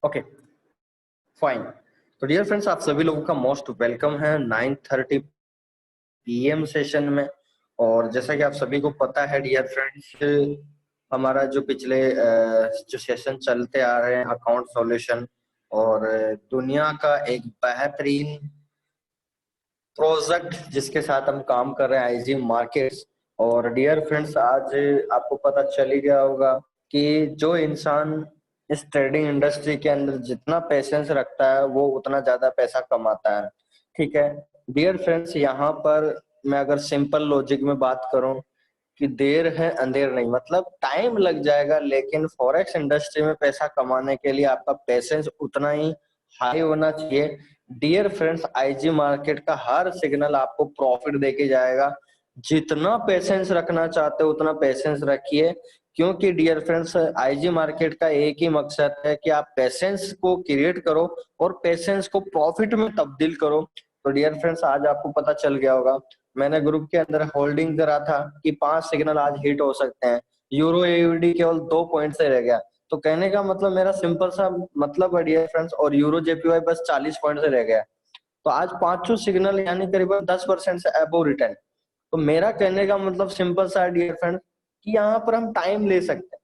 Okay, fine. तो dear friends, आप सभी लोगों का मोस्ट वेलकम है 9:30 पीएम सेशन में। और जैसा कि आप सभी को पता है डियर फ्रेंड्स, हमारा जो पिछले जो सेशन चलते आ रहे हैं अकाउंट सॉल्यूशन और दुनिया का एक बेहतरीन प्रोजेक्ट जिसके साथ हम काम कर रहे हैं आईजी मार्केट्स। और डियर फ्रेंड्स, आज आपको पता चल ही गया होगा कि जो इंसान इस ट्रेडिंग इंडस्ट्री के अंदर जितना पेशेंस रखता है वो उतना ज्यादा पैसा कमाता है। ठीक है डियर फ्रेंड्स, यहाँ पर मैं अगर सिंपल लॉजिक में बात करूं कि देर है अंधेर नहीं, मतलब टाइम लग जाएगा, लेकिन फॉरेक्स इंडस्ट्री में पैसा कमाने के लिए आपका पेशेंस उतना ही हाई होना चाहिए। डियर फ्रेंड्स, आईजी मार्केट का हर सिग्नल आपको प्रॉफिट देके जाएगा। जितना पेशेंस रखना चाहते हो उतना पेशेंस रखिए, क्योंकि डियर फ्रेंड्स आईजी मार्केट का एक ही मकसद है कि आप पेशेंस को क्रिएट करो और पेशेंस को प्रॉफिट में तब्दील करो। तो डियर फ्रेंड्स, आज आपको पता चल गया होगा, मैंने ग्रुप के अंदर होल्डिंग करा था कि 5 सिग्नल आज हिट हो सकते हैं। यूरो एयूडी केवल 2 पॉइंट से रह गया। तो कहने का मतलब मेरा सिंपल सा मतलब है डियर फ्रेंड्स, और यूरो जेपीवाई बस 40 पॉइंट से रह गया। तो आज पांचों सिग्नल यानी करीबन 10% से अबव रिटर्न। तो मेरा कहने का मतलब सिंपल सा डियर फ्रेंड्स कि यहाँ पर हम टाइम ले सकते हैं,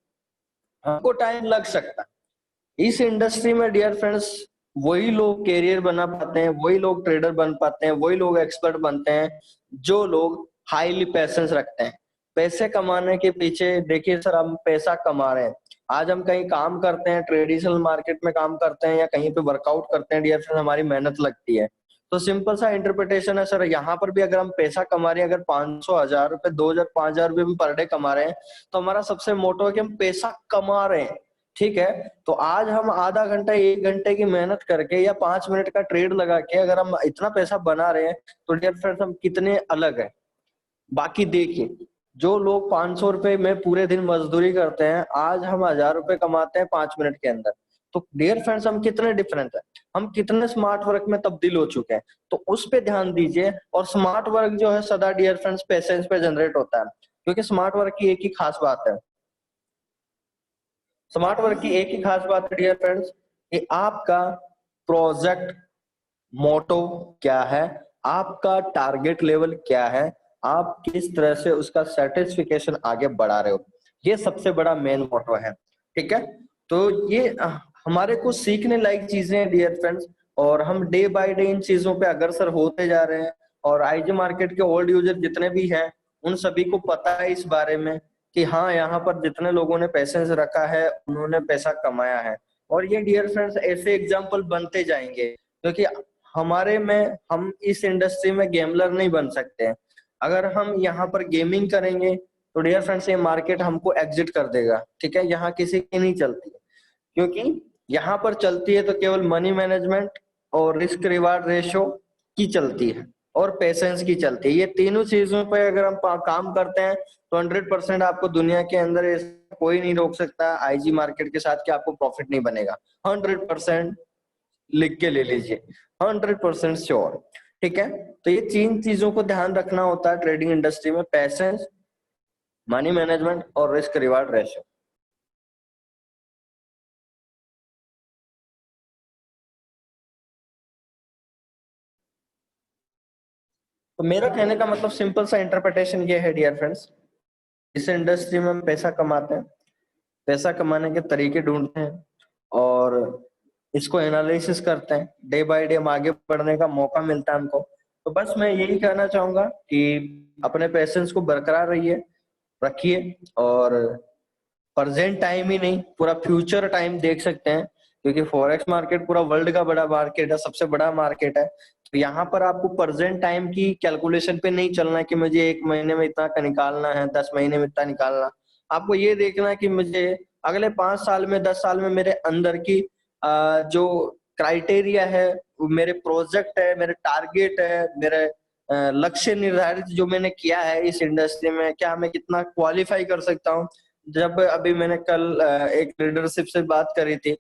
हमको टाइम लग सकता है। इस इंडस्ट्री में डियर फ्रेंड्स वही लोग कैरियर बना पाते हैं, वही लोग ट्रेडर बन पाते हैं, वही लोग एक्सपर्ट बनते हैं जो लोग हाईली पैसेंस रखते हैं। पैसे कमाने के पीछे देखिए सर, हम पैसा कमा रहे हैं। आज हम कहीं काम करते हैं, ट्रेडिशनल मार्केट में काम करते हैं या कहीं पे वर्कआउट करते हैं डियर फ्रेंड्स, हमारी मेहनत लगती है। तो सिंपल सा इंटरप्रिटेशन है सर, यहाँ पर भी अगर हम पैसा कमा रहे हैं, अगर 500, 1000 रुपए, 2000, 5000 रुपए भी पर डे कमा रहे हैं, तो हमारा सबसे मोटो है कि हम पैसा कमा रहे हैं। ठीक है, तो आज हम आधा घंटा 1 घंटे की मेहनत करके या 5 मिनट का ट्रेड लगा के अगर हम इतना पैसा बना रहे हैं, तो डियर फ्रेंड्स हम कितने अलग है। बाकी देखिए, जो लोग 500 रुपए में पूरे दिन मजदूरी करते हैं, आज हम 1000 रुपए कमाते हैं 5 मिनट के अंदर। तो डियर फ्रेंड्स, हम कितने डिफरेंट है, हम कितने स्मार्ट वर्क में तब्दील हो चुके हैं। तो उस पे ध्यान दीजिए। और स्मार्ट वर्क जो है सदा डियर फ्रेंड्स पेशेंस पे जनरेट होता है, क्योंकि स्मार्ट वर्क की एक ही खास बात है, स्मार्ट वर्क की एक ही खास बात है डियर फ्रेंड्स, कि आपका प्रोजेक्ट मोटो क्या है, आपका टारगेट लेवल क्या है, आप किस तरह से उसका सर्टिफिकेशन आगे बढ़ा रहे हो, ये सबसे बड़ा मेन मोटो है। ठीक है, तो ये हमारे को सीखने लायक चीजें हैं डियर फ्रेंड्स। और हम डे बाय डे इन चीजों पे अग्रसर होते जा रहे हैं। और आईजी मार्केट के ओल्ड यूजर जितने भी हैं, उन सभी को पता है इस बारे में कि हाँ, यहाँ पर जितने लोगों ने पैसेंस रखा है उन्होंने पैसा कमाया है। और ये डियर फ्रेंड्स ऐसे एग्जाम्पल बनते जाएंगे, क्योंकि हमारे में हम इस इंडस्ट्री में गेमलर नहीं बन सकते हैं। अगर हम यहाँ पर गेमिंग करेंगे तो डियर फ्रेंड्स ये मार्केट हमको एग्जिट कर देगा। ठीक है, यहाँ किसी की नहीं चलती है, क्योंकि यहाँ पर चलती है तो केवल मनी मैनेजमेंट और रिस्क रिवार्ड रेशो की चलती है और पेशेंस की चलती है। ये तीनों चीजों पे अगर हम काम करते हैं तो 100% आपको दुनिया के अंदर कोई नहीं रोक सकता आईजी मार्केट के साथ कि आपको प्रॉफिट नहीं बनेगा। 100% लिख के ले लीजिए, 100% श्योर। ठीक है, तो ये 3 चीजों को ध्यान रखना होता है ट्रेडिंग इंडस्ट्री में, पैसेंस, मनी मैनेजमेंट और रिस्क रिवार्ड रेशियो। तो मेरा कहने का मतलब सिंपल सा इंटरप्रिटेशन ये है डियर फ्रेंड्स, इस इंडस्ट्री में हम पैसा कमाते हैं, पैसा कमाने के तरीके ढूंढते हैं और इसको एनालिसिस करते हैं। डे बाय डे हम आगे बढ़ने का मौका मिलता है हमको। तो बस मैं यही कहना चाहूंगा कि अपने पैसेंस को बरकरार रखिए और प्रेजेंट टाइम ही नहीं पूरा फ्यूचर टाइम देख सकते हैं, क्योंकि फॉरेक्स मार्केट पूरा वर्ल्ड का बड़ा मार्केट है, सबसे बड़ा मार्केट है। तो यहाँ पर आपको प्रेजेंट टाइम की कैलकुलेशन पे नहीं चलना है कि मुझे 1 महीने में इतना का निकालना है, 10 महीने में इतना निकालना। आपको ये देखना है कि मुझे अगले 5 साल में, 10 साल में मेरे अंदर की जो क्राइटेरिया है, वो मेरे प्रोजेक्ट है, मेरे टारगेट है, मेरे लक्ष्य निर्धारित जो मैंने किया है इस इंडस्ट्री में, क्या मैं कितना क्वालिफाई कर सकता हूँ। जब अभी मैंने कल एक लीडरशिप से बात करी थी,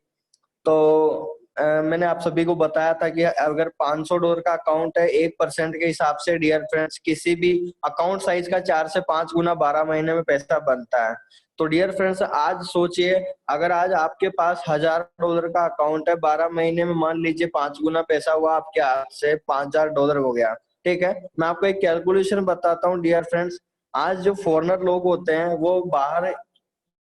तो मैंने आप सभी को बताया था कि अगर $500 का अकाउंट है 1% के हिसाब से डियर फ्रेंड्स किसी भी अकाउंट साइज का 4 से 5 गुना 12 महीने में पैसा बनता है। तो डियर फ्रेंड्स आज सोचिए, अगर आज आपके पास $1000 का अकाउंट है, 12 महीने में मान लीजिए 5 गुना पैसा हुआ आपके हाथ से, $5000 हो गया। ठीक है, मैं आपको एक कैलकुलेशन बताता हूँ डियर फ्रेंड्स। आज जो फॉरेनर लोग होते हैं वो बाहर,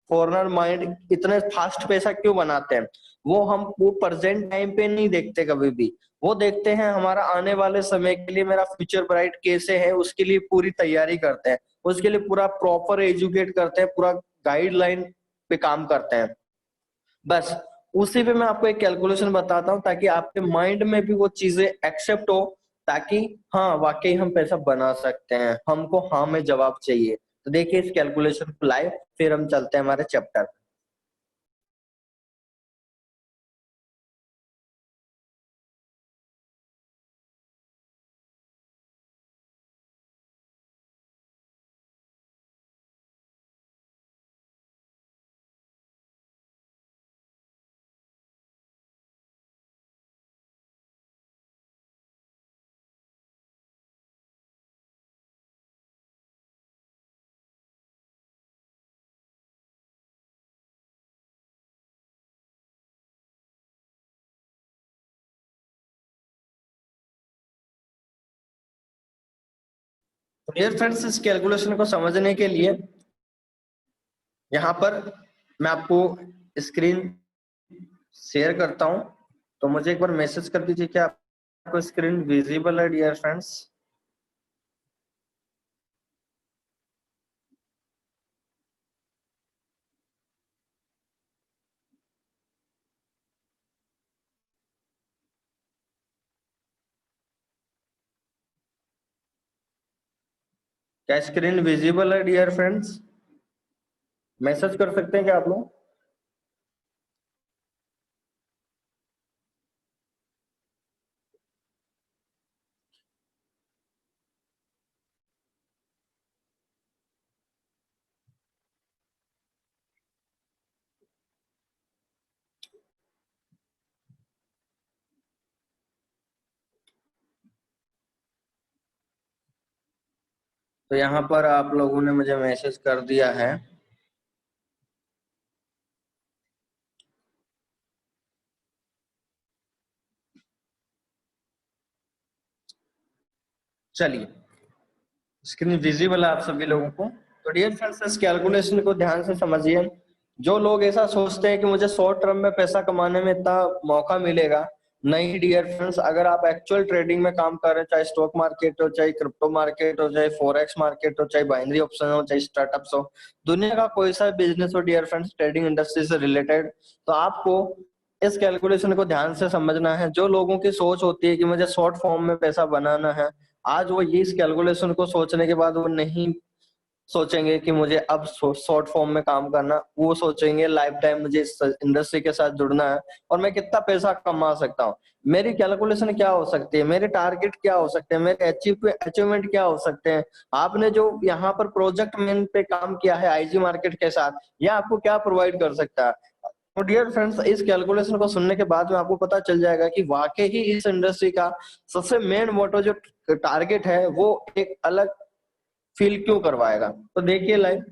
फॉरेनर माइंड इतने फास्ट पैसा क्यों बनाते हैं? वो प्रेजेंट टाइम पे नहीं देखते कभी भी, वो देखते हैं हमारा आने वाले समय के लिए, मेरा फ्यूचर ब्राइट कैसे है, उसके लिए पूरी तैयारी करते हैं, उसके लिए पूरा प्रॉपर एजुकेट करते हैं, पूरा गाइडलाइन पे काम करते हैं। बस उसी पे मैं आपको एक कैलकुलेशन बताता हूँ ताकि आपके माइंड में भी वो चीजें एक्सेप्ट हो, ताकि हाँ वाकई हम पैसा बना सकते हैं, हमको हाँ में जवाब चाहिए। तो देखिए इस कैलकुलेशन को लाइव, फिर हम चलते हैं हमारे चैप्टर। डियर फ्रेंड्स, इस कैलकुलेशन को समझने के लिए यहाँ पर मैं आपको स्क्रीन शेयर करता हूँ, तो मुझे एक बार मैसेज कर दीजिए कि आपको स्क्रीन विजिबल है डियर फ्रेंड्स। क्या स्क्रीन विजिबल है डियर फ्रेंड्स? मैसेज कर सकते हैं क्या आप लोग? तो यहाँ पर आप लोगों ने मुझे मैसेज कर दिया है। चलिए, स्क्रीन विजिबल है आप सभी लोगों को। तो डियर फ्रेंड्स, इस कैलकुलेशन को ध्यान से समझिए। जो लोग ऐसा सोचते हैं कि मुझे शॉर्ट टर्म में पैसा कमाने में इतना मौका मिलेगा, नहीं डियर फ्रेंड्स, अगर आप एक्चुअल ट्रेडिंग में काम कर रहे हैं, चाहे स्टॉक मार्केट हो, चाहे क्रिप्टो मार्केट हो, चाहे फॉरेक्स मार्केट हो, चाहे बाइनरी ऑप्शन हो, चाहे स्टार्टअप्स हो, दुनिया का कोई सा बिजनेस हो डियर फ्रेंड्स ट्रेडिंग इंडस्ट्री से रिलेटेड, तो आपको इस कैलकुलेशन को ध्यान से समझना है। जो लोगों की सोच होती है कि मुझे शॉर्ट फॉर्म में पैसा बनाना है, आज वो ये इस कैलकुलेशन को सोचने के बाद वो नहीं सोचेंगे कि मुझे अब शॉर्ट फॉर्म में काम करना, वो सोचेंगे लाइफ टाइम मुझे इस इंडस्ट्री के साथ जुड़ना है और मैं कितना पैसा कमा सकता हूँ, मेरी कैलकुलेशन क्या हो सकती है, मेरे टारगेट क्या हो सकते हैं, मेरे अचीवमेंट क्या हो सकते हैं। आपने जो यहाँ पर प्रोजेक्ट मैन पे काम किया है आईजी मार्केट के साथ, यह आपको क्या प्रोवाइड कर सकता है। तो डियर फ्रेंड्स, इस कैलकुलेशन को सुनने के बाद में आपको पता चल जाएगा कि वाकई ही इस इंडस्ट्री का सबसे मेन मोटो जो टारगेट है वो एक अलग फील क्यों करवाएगा। तो देखिए लाइव।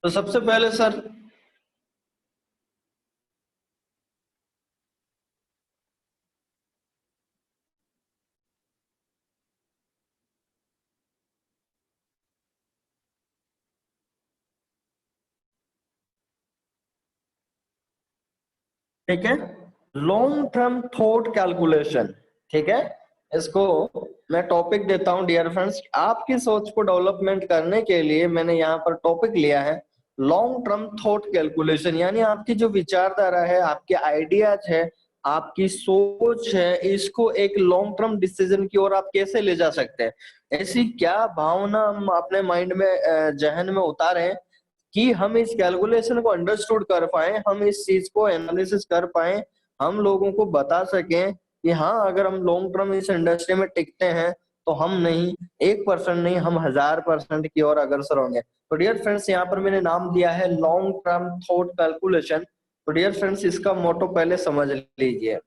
तो सबसे पहले सर, ठीक है, लॉन्ग टर्म थॉट कैलकुलेशन। ठीक है, इसको मैं टॉपिक देता हूं डियर फ्रेंड्स। आपकी सोच को डेवलपमेंट करने के लिए मैंने यहाँ पर टॉपिक लिया है लॉन्ग टर्म थॉट कैलकुलेशन, यानी आपकी जो विचारधारा है, आपके आइडियाज है, आपकी सोच है, इसको एक लॉन्ग टर्म डिसीजन की ओर आप कैसे ले जा सकते हैं। ऐसी क्या भावना हम अपने माइंड में, जहन में उतारें कि हम इस कैलकुलेशन को अंडरस्टूड कर पाए, हम इस चीज को एनालिसिस कर पाए, हम लोगों को बता सकें कि हाँ अगर हम लॉन्ग टर्म इस इंडस्ट्री में टिकते हैं तो हम नहीं, 1% नहीं, हम 1000% की ओर अग्रसर होंगे। तो डियर फ्रेंड्स, यहाँ पर मैंने नाम दिया है लॉन्ग टर्म थॉट कैलकुलेशन। तो डियर फ्रेंड्स, इसका मोटो पहले समझ लीजिए।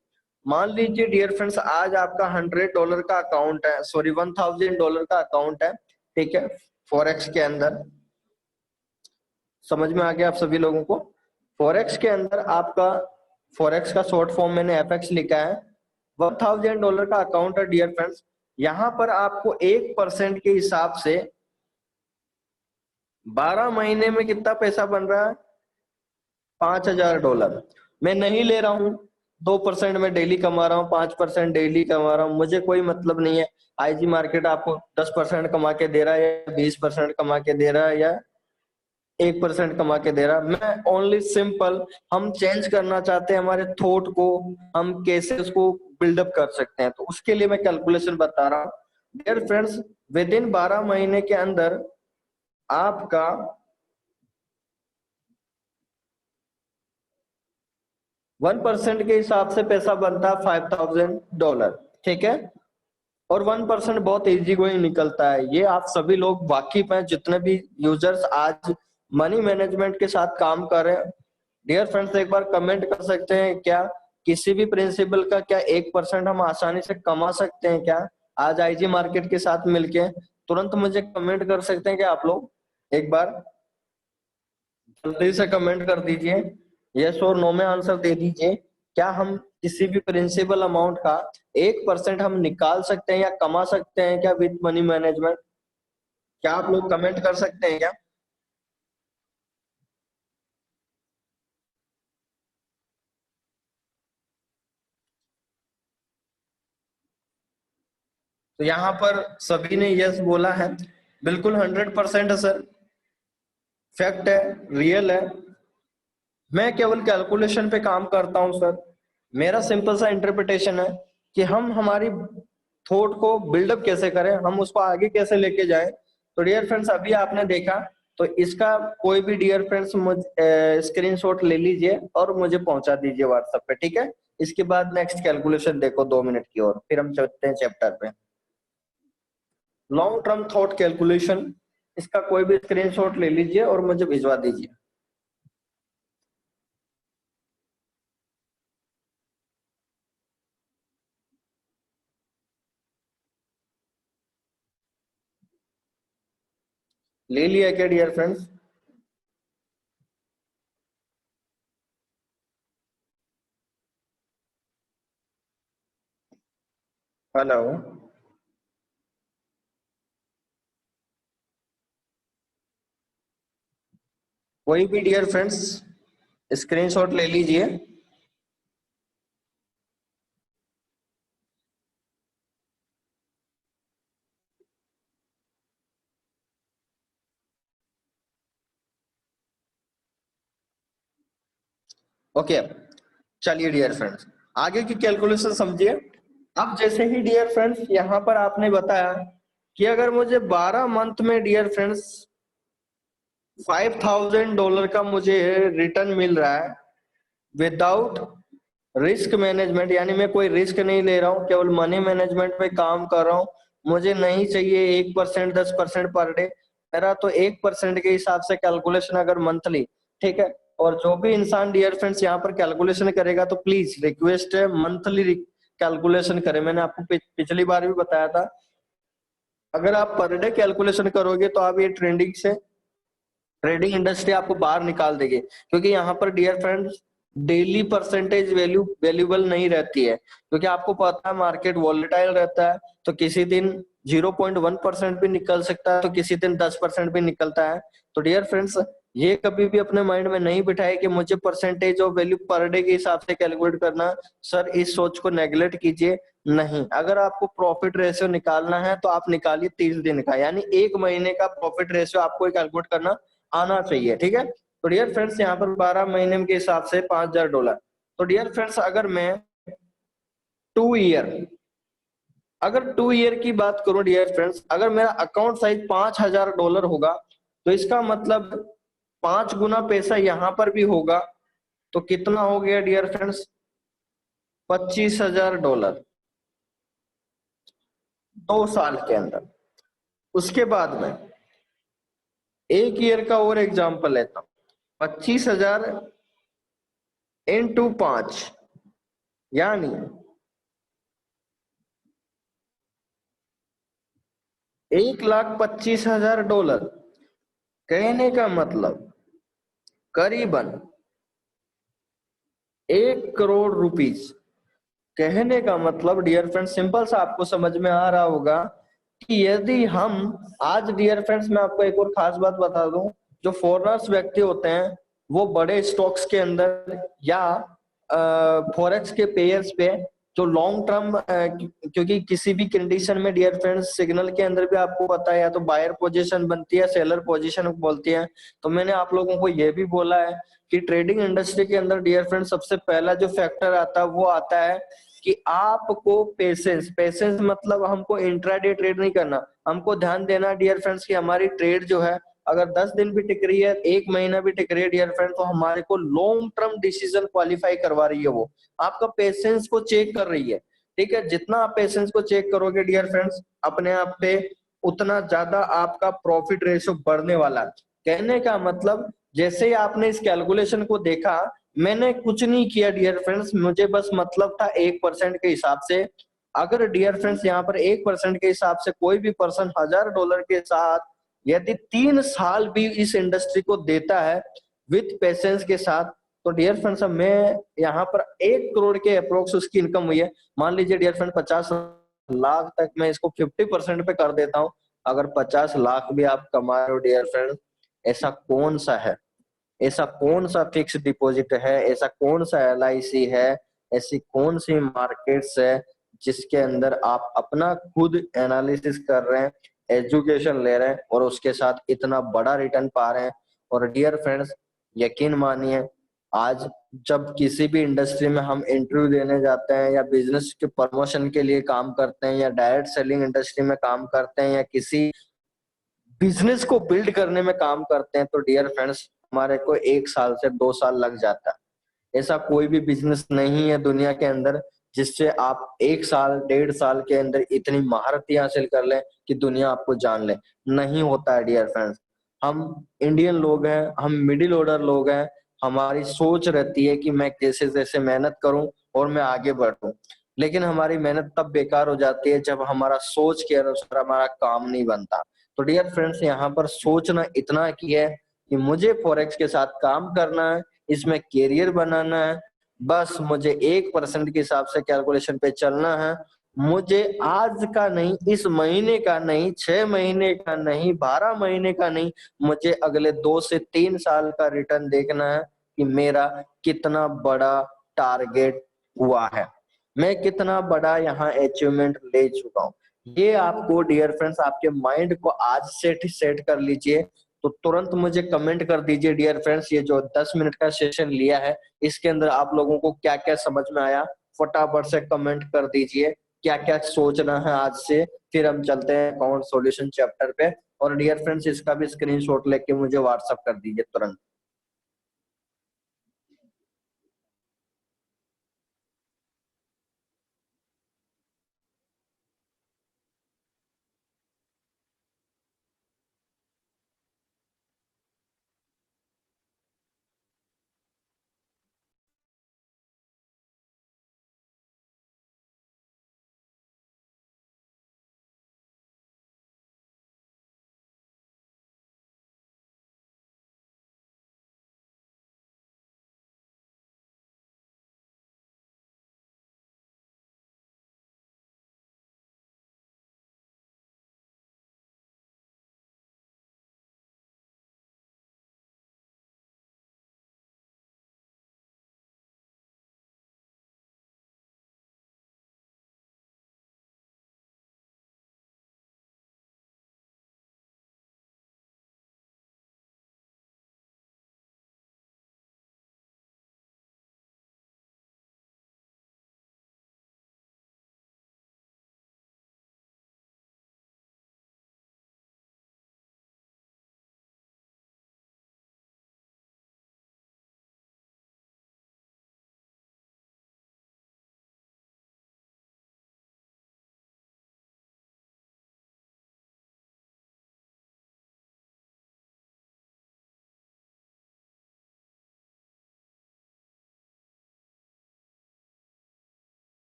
मान लीजिए डियर फ्रेंड्स, आज आपका $100 का अकाउंट है, सॉरी $1000 का अकाउंट है, ठीक है, फॉरेक्स के अंदर। समझ में आ गया आप सभी लोगों को? फॉरेक्स के अंदर आपका, फॉरेक्स का शॉर्ट फॉर्म मैंने एफएक्स लिखा है, $1000 का अकाउंट है डियर फ्रेंड्स। यहाँ पर आपको 1% के हिसाब से 12 महीने में कितना पैसा बन रहा है? $5000। मैं नहीं ले रहा हूँ 2% में डेली कमा रहा हूँ, 5% डेली कमा रहा हूँ, मुझे कोई मतलब नहीं है। आईजी मार्केट आपको 10% कमा के दे रहा है या 20% कमा के दे रहा है या 1% कमा के दे रहा। मैं ओनली सिंपल, हम चेंज करना चाहते हैं हमारे थॉट को, हम कैसे उसको बिल्डअप कर सकते हैं, तो उसके लिए मैं कैलकुलेशन बता रहा हूँ डियर फ्रेंड्स। विद इन 12 महीने के अंदर आपका 1% के हिसाब से पैसा बनता है $5000, ठीक है। और 1% बहुत इजी गोइंग निकलता है, ये आप सभी लोग वाकिफ हैं, जितने भी यूजर्स आज मनी मैनेजमेंट के साथ काम कर रहे हैं। डियर फ्रेंड्स, एक बार कमेंट कर सकते हैं क्या किसी भी प्रिंसिपल का क्या 1% हम आसानी से कमा सकते हैं क्या आज आईजी मार्केट के साथ मिलके? तुरंत मुझे कमेंट कर सकते हैं क्या आप लोग? एक बार जल्दी से कमेंट कर दीजिए, यस और नो में आंसर दे दीजिए। क्या हम किसी भी प्रिंसिपल अमाउंट का 1% हम निकाल सकते हैं या कमा सकते हैं क्या विद मनी मैनेजमेंट? क्या आप लोग कमेंट कर सकते हैं क्या? तो यहाँ पर सभी ने यस बोला है, बिल्कुल 100% है सर, फैक्ट है, रियल है। मैं केवल कैलकुलेशन पे काम करता हूं सर। मेरा सिंपल सा इंटरप्रिटेशन है कि हम हमारी थॉट को बिल्डअप कैसे करें, हम उसको आगे कैसे लेके जाएं। तो डियर फ्रेंड्स, अभी आपने देखा, तो इसका कोई भी डियर फ्रेंड्स मुझ स्क्रीनशॉट ले लीजिए और मुझे पहुंचा दीजिए व्हाट्सएप पे, ठीक है। इसके बाद नेक्स्ट कैलकुलेशन देखो 2 मिनट की, और फिर हम चलते हैं चैप्टर पे। लॉन्ग टर्म थॉट कैलकुलेशन, इसका कोई भी स्क्रीनशॉट ले लीजिए और मुझे भिजवा दीजिए। ले लिया क्या डियर फ्रेंड्स? हेलो, कोई भी डियर फ्रेंड्स स्क्रीनशॉट ले लीजिए। ओके, चलिए डियर फ्रेंड्स, आगे की कैलकुलेशन समझिए। अब जैसे ही डियर फ्रेंड्स यहाँ पर आपने बताया कि अगर मुझे 12 मंथ में डियर फ्रेंड्स $5000 का मुझे रिटर्न मिल रहा है विदाउट रिस्क मैनेजमेंट, यानी मैं कोई रिस्क नहीं ले रहा हूँ, केवल मनी मैनेजमेंट पे काम कर रहा हूँ, मुझे नहीं चाहिए 1%, 10% पर डे, मेरा तो 1% के हिसाब से कैलकुलेशन अगर मंथली, ठीक है। और जो भी इंसान डियर फ्रेंड्स यहाँ पर कैलकुलेशन करेगा, तो प्लीज रिक्वेस्ट है मंथली कैलकुलेशन करें। मैंने आपको पिछली बार भी बताया था, अगर आप पर डे कैलकुलेशन करोगे तो आप ये ट्रेंडिंग से, ट्रेडिंग इंडस्ट्री आपको बाहर निकाल देगी, क्योंकि यहाँ पर dear friends daily percentage value valuable नहीं रहती है, क्योंकि आपको पता है मार्केट वॉलेटाइल रहता है। तो किसी दिन 0.1% भी निकल सकता है, तो किसी दिन 10% भी निकलता है। तो डियर फ्रेंड्स, ये कभी भी अपने माइंड में नहीं बिठाए कि मुझे percentage of value per day के हिसाब से कैलकुलेट करना। सर, इस सोच को नेग्लेक्ट कीजिए नहीं। अगर आपको प्रॉफिट रेशियो निकालना है तो आप निकालिए 30 दिन का, यानी 1 महीने का प्रॉफिट रेशियो आपको कैलकुलेट करना आना चाहिए, ठीक है। तो डियर फ्रेंड्स, यहाँ पर 12 महीने के हिसाब से $5000। तो डियर फ्रेंड्स, अगर मैं 2 ईयर, अगर 2 ईयर की बात करूं डियर फ्रेंड्स, अगर मेरा अकाउंट साइज $5000 होगा, तो इसका मतलब 5 गुना पैसा यहाँ पर भी होगा, तो कितना हो गया डियर फ्रेंड्स? $25000। 2 साल के अंदर। उसके बाद में एक ईयर का और एग्जांपल लेता हूँ। 25,000 इंटू 5, यानी 1,25,000 डॉलर। कहने का मतलब करीबन 1 करोड़ रुपीज। कहने का मतलब डियर फ्रेंड्स, सिंपल सा आपको समझ में आ रहा होगा कि यदि हम आज, डियर फ्रेंड्स मैं आपको एक और खास बात बता दूं, जो फॉरेनर्स व्यक्ति होते हैं वो बड़े स्टॉक्स के अंदर या फॉरेक्स के पेयर्स पे जो लॉन्ग टर्म, क्योंकि किसी भी कंडीशन में डियर फ्रेंड्स सिग्नल के अंदर भी आपको पता है या तो बायर पोजीशन बनती है, सेलर पोजीशन बोलती है। तो मैंने आप लोगों को यह भी बोला है कि ट्रेडिंग इंडस्ट्री के अंदर डियर फ्रेंड्स सबसे पहला जो फैक्टर आता है वो आता है कि आपको पेशेंस। पेशेंस मतलब हमको इंट्राडे ट्रेड नहीं करना, हमको ध्यान देना डियर फ्रेंड्स कि हमारी ट्रेड जो है अगर 10 दिन भी टिक रही है, 1 महीना भी टिक रही है डियर फ्रेंड, तो हमारे को लॉन्ग टर्म डिसीजन क्वालिफाई करवा रही है। वो आपका पेशेंस को चेक कर रही है। ठीक है, जितना आप पेशेंस को चेक करोगे डियर फ्रेंड्स अपने आप पे, उतना ज्यादा आपका प्रॉफिट रेशियो बढ़ने वाला है। कहने का मतलब जैसे ही आपने इस कैलकुलेशन को देखा, मैंने कुछ नहीं किया डियर फ्रेंड्स, मुझे बस मतलब था 1% के हिसाब से। अगर डियर फ्रेंड्स यहाँ पर 1% के हिसाब से कोई भी पर्सन $1,000 के साथ यदि 3 साल भी इस इंडस्ट्री को देता है विथ पेशेंस के साथ, तो डियर फ्रेंड्स मैं यहाँ पर 1 करोड़ के अप्रोक्स उसकी इनकम हुई है। मान लीजिए डियर फ्रेंड 50 लाख तक मैं इसको 50% पे कर देता हूँ। अगर 50 लाख भी आप कमा रहे हो डियर फ्रेंड, ऐसा कौन सा है, ऐसा कौन सा फिक्स डिपॉजिट है, ऐसा कौन सा LIC है, ऐसी कौन सी मार्केट्स है जिसके अंदर आप अपना खुद एनालिसिस कर रहे हैं, एजुकेशन ले रहे हैं और उसके साथ इतना बड़ा रिटर्न पा रहे हैं। और डियर फ्रेंड्स यकीन मानिए, आज जब किसी भी इंडस्ट्री में हम इंटरव्यू देने जाते हैं या बिजनेस के प्रमोशन के लिए काम करते हैं या डायरेक्ट सेलिंग इंडस्ट्री में काम करते हैं या किसी बिजनेस को बिल्ड करने में काम करते हैं, तो डियर फ्रेंड्स हमारे को 1 साल से 2 साल लग जाता है। ऐसा कोई भी बिजनेस नहीं है दुनिया के अंदर जिससे आप 1 साल 1.5 साल के अंदर इतनी महारत हासिल कर लें कि दुनिया आपको जान ले। नहीं होता है डियर फ्रेंड्स। हम इंडियन लोग हैं, हम मिडिल ऑर्डर लोग हैं, हमारी सोच रहती है कि मैं जैसे जैसे मेहनत करूं और मैं आगे बढ़ूं, लेकिन हमारी मेहनत तब बेकार हो जाती है जब हमारा सोच के अनुसार हमारा काम नहीं बनता। तो डियर फ्रेंड्स यहाँ पर सोचना इतना की है कि मुझे फॉरेक्स के साथ काम करना है, इसमें कैरियर बनाना है, बस मुझे 1% के हिसाब से कैलकुलेशन पे चलना है। मुझे आज का नहीं, इस महीने का नहीं, 6 महीने का नहीं, 12 महीने का नहीं, मुझे अगले 2 से 3 साल का रिटर्न देखना है कि मेरा कितना बड़ा टारगेट हुआ है, मैं कितना बड़ा यहाँ अचीवमेंट ले चुका हूँ। ये आपको डियर फ्रेंड्स आपके माइंड को आज से सेट कर लीजिए। तो तुरंत मुझे कमेंट कर दीजिए डियर फ्रेंड्स, ये जो 10 मिनट का सेशन लिया है इसके अंदर आप लोगों को क्या क्या समझ में आया, फटाफट से कमेंट कर दीजिए क्या क्या सोचना है आज से। फिर हम चलते हैं अकाउंट सॉल्यूशन चैप्टर पे। और डियर फ्रेंड्स इसका भी स्क्रीनशॉट लेके मुझे व्हाट्सअप कर दीजिए तुरंत।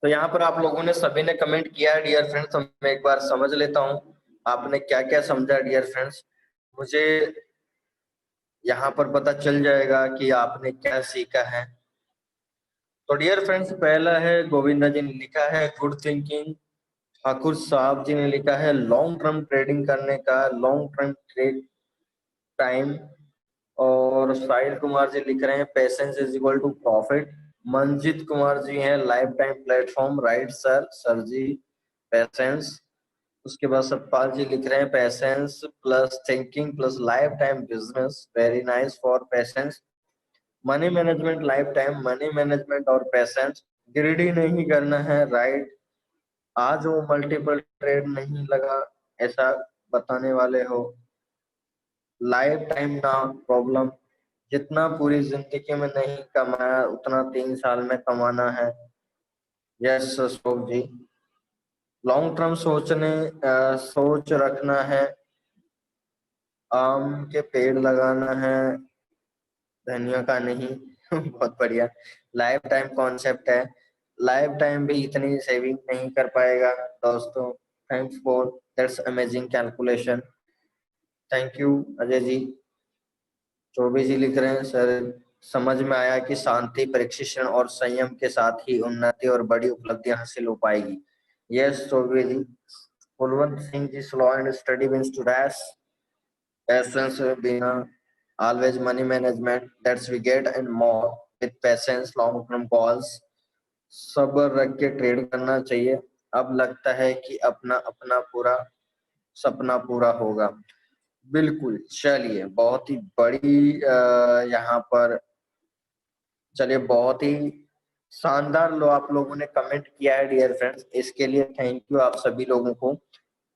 तो यहाँ पर आप लोगों ने सभी ने कमेंट किया है डियर फ्रेंड्स, तो मैं एक बार समझ लेता हूँ आपने क्या क्या समझा डियर फ्रेंड्स। मुझे यहाँ पर पता चल जाएगा कि आपने क्या सीखा है। तो डियर फ्रेंड्स, पहला है गोविंदा जी ने लिखा है गुड थिंकिंग। ठाकुर साहब जी ने लिखा है लॉन्ग टर्म ट्रेडिंग करने का, लॉन्ग टर्म ट्रेड टाइम। और साहिल कुमार जी लिख रहे हैं patience is equal to profit. Manjeet Kumar ji हैं life time platform, right sir, sir ji patience. उसके बाद सतपाल जी लिख रहे हैं patience plus thinking plus life time business, very nice for patience. Money management life time, money management और पेशेंस। ग्रीडी नहीं करना है, राइट। आज वो मल्टीपल ट्रेड नहीं लगा ऐसा बताने वाले हो। लाइफ टाइम ना प्रॉब्लम, जितना पूरी जिंदगी में नहीं कमाया उतना 3 साल में कमाना है। यस अशोक जी। लॉन्ग टर्म सोच रखना है। आम के पेड़ लगाना है, धनिया का नहीं। बहुत बढ़िया। लाइफ टाइम कॉन्सेप्ट है, लाइफ टाइम भी इतनी सेविंग नहीं कर पाएगा दोस्तों। Thanks for that's amazing calculation. Thank you Ajay ji. Choubey ji लिख रहे हैं सर समझ में आया कि शांति, प्रशिक्षण और संयम के साथ ही उन्नति और बड़ी उपलब्धियां हासिल हो पाएगी। Yes Chaubey ji. Kulwant Singh ji slow and steady wins to dash patience बिना always money management that's we get and more with patience long term goals। सब्र रख के ट्रेड करना चाहिए। अब लगता है कि अपना अपना पूरा सपना पूरा होगा। बिल्कुल, चलिए बहुत ही बड़ी यहाँ पर, चलिए बहुत ही शानदार लो आप लोगों ने कमेंट किया है डियर फ्रेंड्स, इसके लिए थैंक यू आप सभी लोगों को।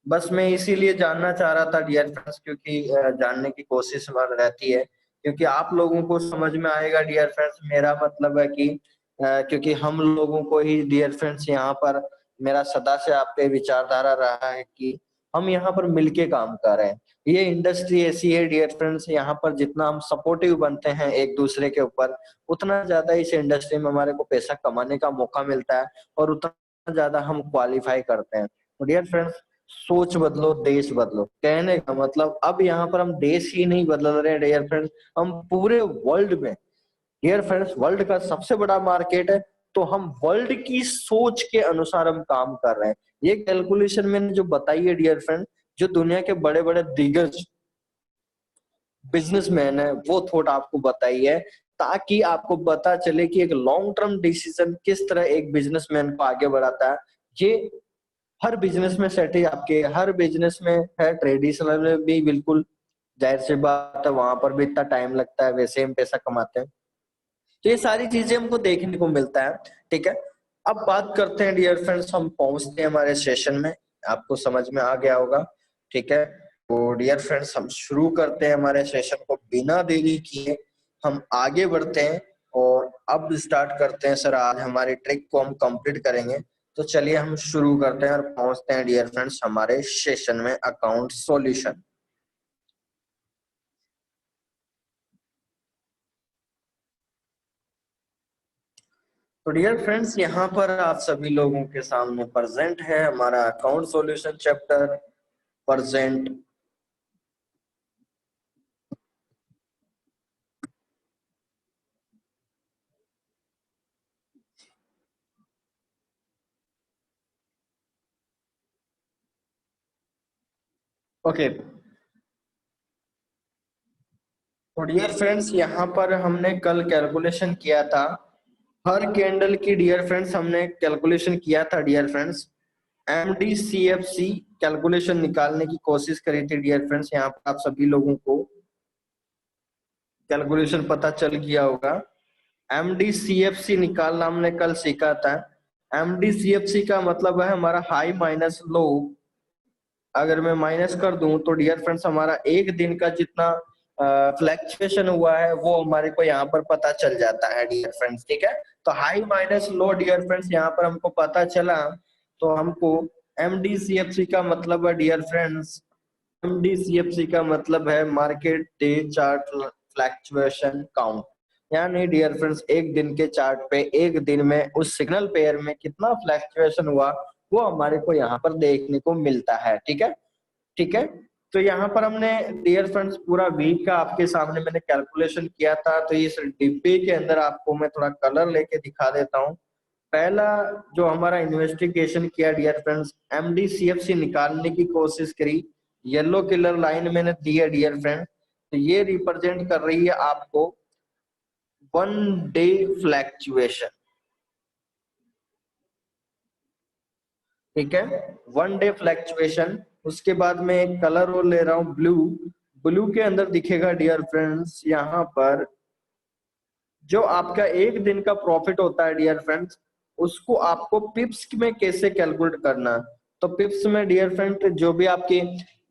बस मैं इसीलिए जानना चाह रहा था डियर फ्रेंड्स, क्योंकि जानने की कोशिश हमारी रहती है, क्योंकि आप लोगों को समझ में आएगा डियर फ्रेंड्स। मेरा मतलब है कि क्योंकि हम लोगों को ही डियर फ्रेंड्स यहाँ पर, मेरा सदा से आप पे विचारधारा रहा है कि हम यहाँ पर मिलके काम कर रहे हैं। ये इंडस्ट्री ऐसी है डियर फ्रेंड्स, यहाँ पर जितना हम सपोर्टिव बनते हैं एक दूसरे के ऊपर, उतना ज्यादा इस इंडस्ट्री में हमारे को पैसा कमाने का मौका मिलता है और उतना ज्यादा हम क्वालिफाई करते हैं। तो डियर फ्रेंड्स, सोच बदलो देश बदलो, कहने का मतलब अब यहाँ पर हम देश ही नहीं बदल रहे हैं डियर फ्रेंड्स, हम पूरे वर्ल्ड में, डियर फ्रेंड्स वर्ल्ड का सबसे बड़ा मार्केट है, तो हम वर्ल्ड की सोच के अनुसार हम काम कर रहे हैं। ये कैलकुलेशन मैंने जो बताई है डियर फ्रेंड, जो दुनिया के बड़े बड़े दिग्गज बिजनेसमैन है वो थोड़ा आपको बताई है, ताकि आपको पता चले कि एक लॉन्ग टर्म डिसीजन किस तरह एक बिजनेसमैन को आगे बढ़ाता है। ये हर बिजनेस में सेट है, आपके हर बिजनेस में है, ट्रेडिशनल में भी बिल्कुल जाहिर सी बात है, वहां पर भी इतना टाइम लगता है, वैसे हम पैसा कमाते हैं। तो ये सारी चीजें हमको देखने को मिलता है। ठीक है, अब बात करते हैं डियर फ्रेंड्स, हम पहुंचते हैं हमारे सेशन में। आपको समझ में आ गया होगा, ठीक है। तो डियर फ्रेंड्स, हम शुरू करते हैं हमारे सेशन को बिना देरी किए, हम आगे बढ़ते हैं और अब स्टार्ट करते हैं। सर आज हमारी ट्रिक को हम कंप्लीट करेंगे, तो चलिए हम शुरू करते हैं और पहुंचते हैं डियर फ्रेंड्स हमारे सेशन में, अकाउंट सॉल्यूशन। तो डियर फ्रेंड्स, यहाँ पर आप सभी लोगों के सामने प्रेजेंट है हमारा account solution chapter present. Okay, तो डियर फ्रेंड्स यहाँ पर हमने कल कैलकुलेशन किया था हर कैंडल की, डियर फ्रेंड्स हमने कैलकुलेशन किया था डियर फ्रेंड्स, MDCFC कैलकुलेशन निकालने की कोशिश करी थी डियर फ्रेंड्स। यहाँ पर आप सभी लोगों को कैलकुलेशन पता चल गया होगा। MDCFC निकालना हमने कल सीखा था। MDCFC का मतलब है हमारा हाई माइनस लो। अगर मैं माइनस कर दूं तो डियर फ्रेंड्स हमारा एक दिन का जितना फ्लैक्चुएशन हुआ है वो हमारे को यहाँ पर पता चल जाता है डियर फ्रेंड्स। ठीक है, तो हाई माइनस लो डियर फ्रेंड्स यहाँ पर हमको पता चला, तो हमको MDCFC का मतलब है डियर फ्रेंड्स, MDCFC का मतलब है market day chart fluctuation count. यानी डियर फ्रेंड्स एक दिन के चार्ट पे एक दिन में उस सिग्नल पेयर में कितना फ्लैक्चुएशन हुआ वो हमारे को यहाँ पर देखने को मिलता है। ठीक है, ठीक है। तो यहाँ पर हमने डियर फ्रेंड्स पूरा वीक का आपके सामने मैंने कैलकुलेशन किया था। तो इस डिब्बे के अंदर आपको मैं थोड़ा कलर लेके दिखा देता हूँ। पहला जो हमारा इन्वेस्टिगेशन किया डियर फ्रेंड्स, एमडीसीएफसी निकालने की कोशिश करी। येलो कलर लाइन मैंने दी है डियर फ्रेंड, तो ये रिप्रेजेंट कर रही है आपको 1 डे फ्लैक्चुएशन। ठीक है, 1 डे फ्लैक्चुएशन। उसके बाद में एक कलर और ले रहा हूं ब्लू। ब्लू के अंदर दिखेगा डियर फ्रेंड्स यहाँ पर जो आपका एक दिन का प्रॉफिट होता है डियर फ्रेंड्स, उसको आपको पिप्स में कैसे कैलकुलेट करना है। तो पिप्स में डियर फ्रेंड जो भी आपकी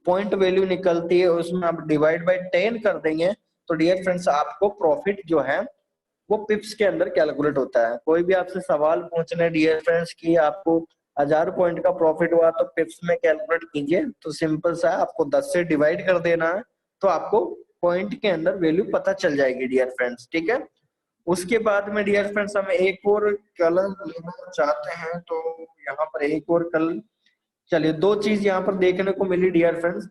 पॉइंट वैल्यू निकलती है उसमें आप डिवाइड बाय 10 कर देंगे तो डियर फ्रेंड्स आपको प्रॉफिट जो है वो पिप्स के अंदर कैलकुलेट होता है। कोई भी आपसे सवाल पूछने डियर फ्रेंड्स की आपको 1000 पॉइंट का प्रॉफिट हुआ तो पिप्स में कैलकुलेट कीजिए, तो सिंपल सा है, आपको 10 से डिवाइड कर देना है तो आपको पॉइंट के अंदर वैल्यू पता चल जाएगी डियर फ्रेंड्स। ठीक है, उसके बाद में डियर फ्रेंड्स हम एक और कलर लेना चाहते हैं। तो यहाँ पर एक और कलर, चलिए दो चीज यहाँ पर देखने को मिली डियर फ्रेंड्स।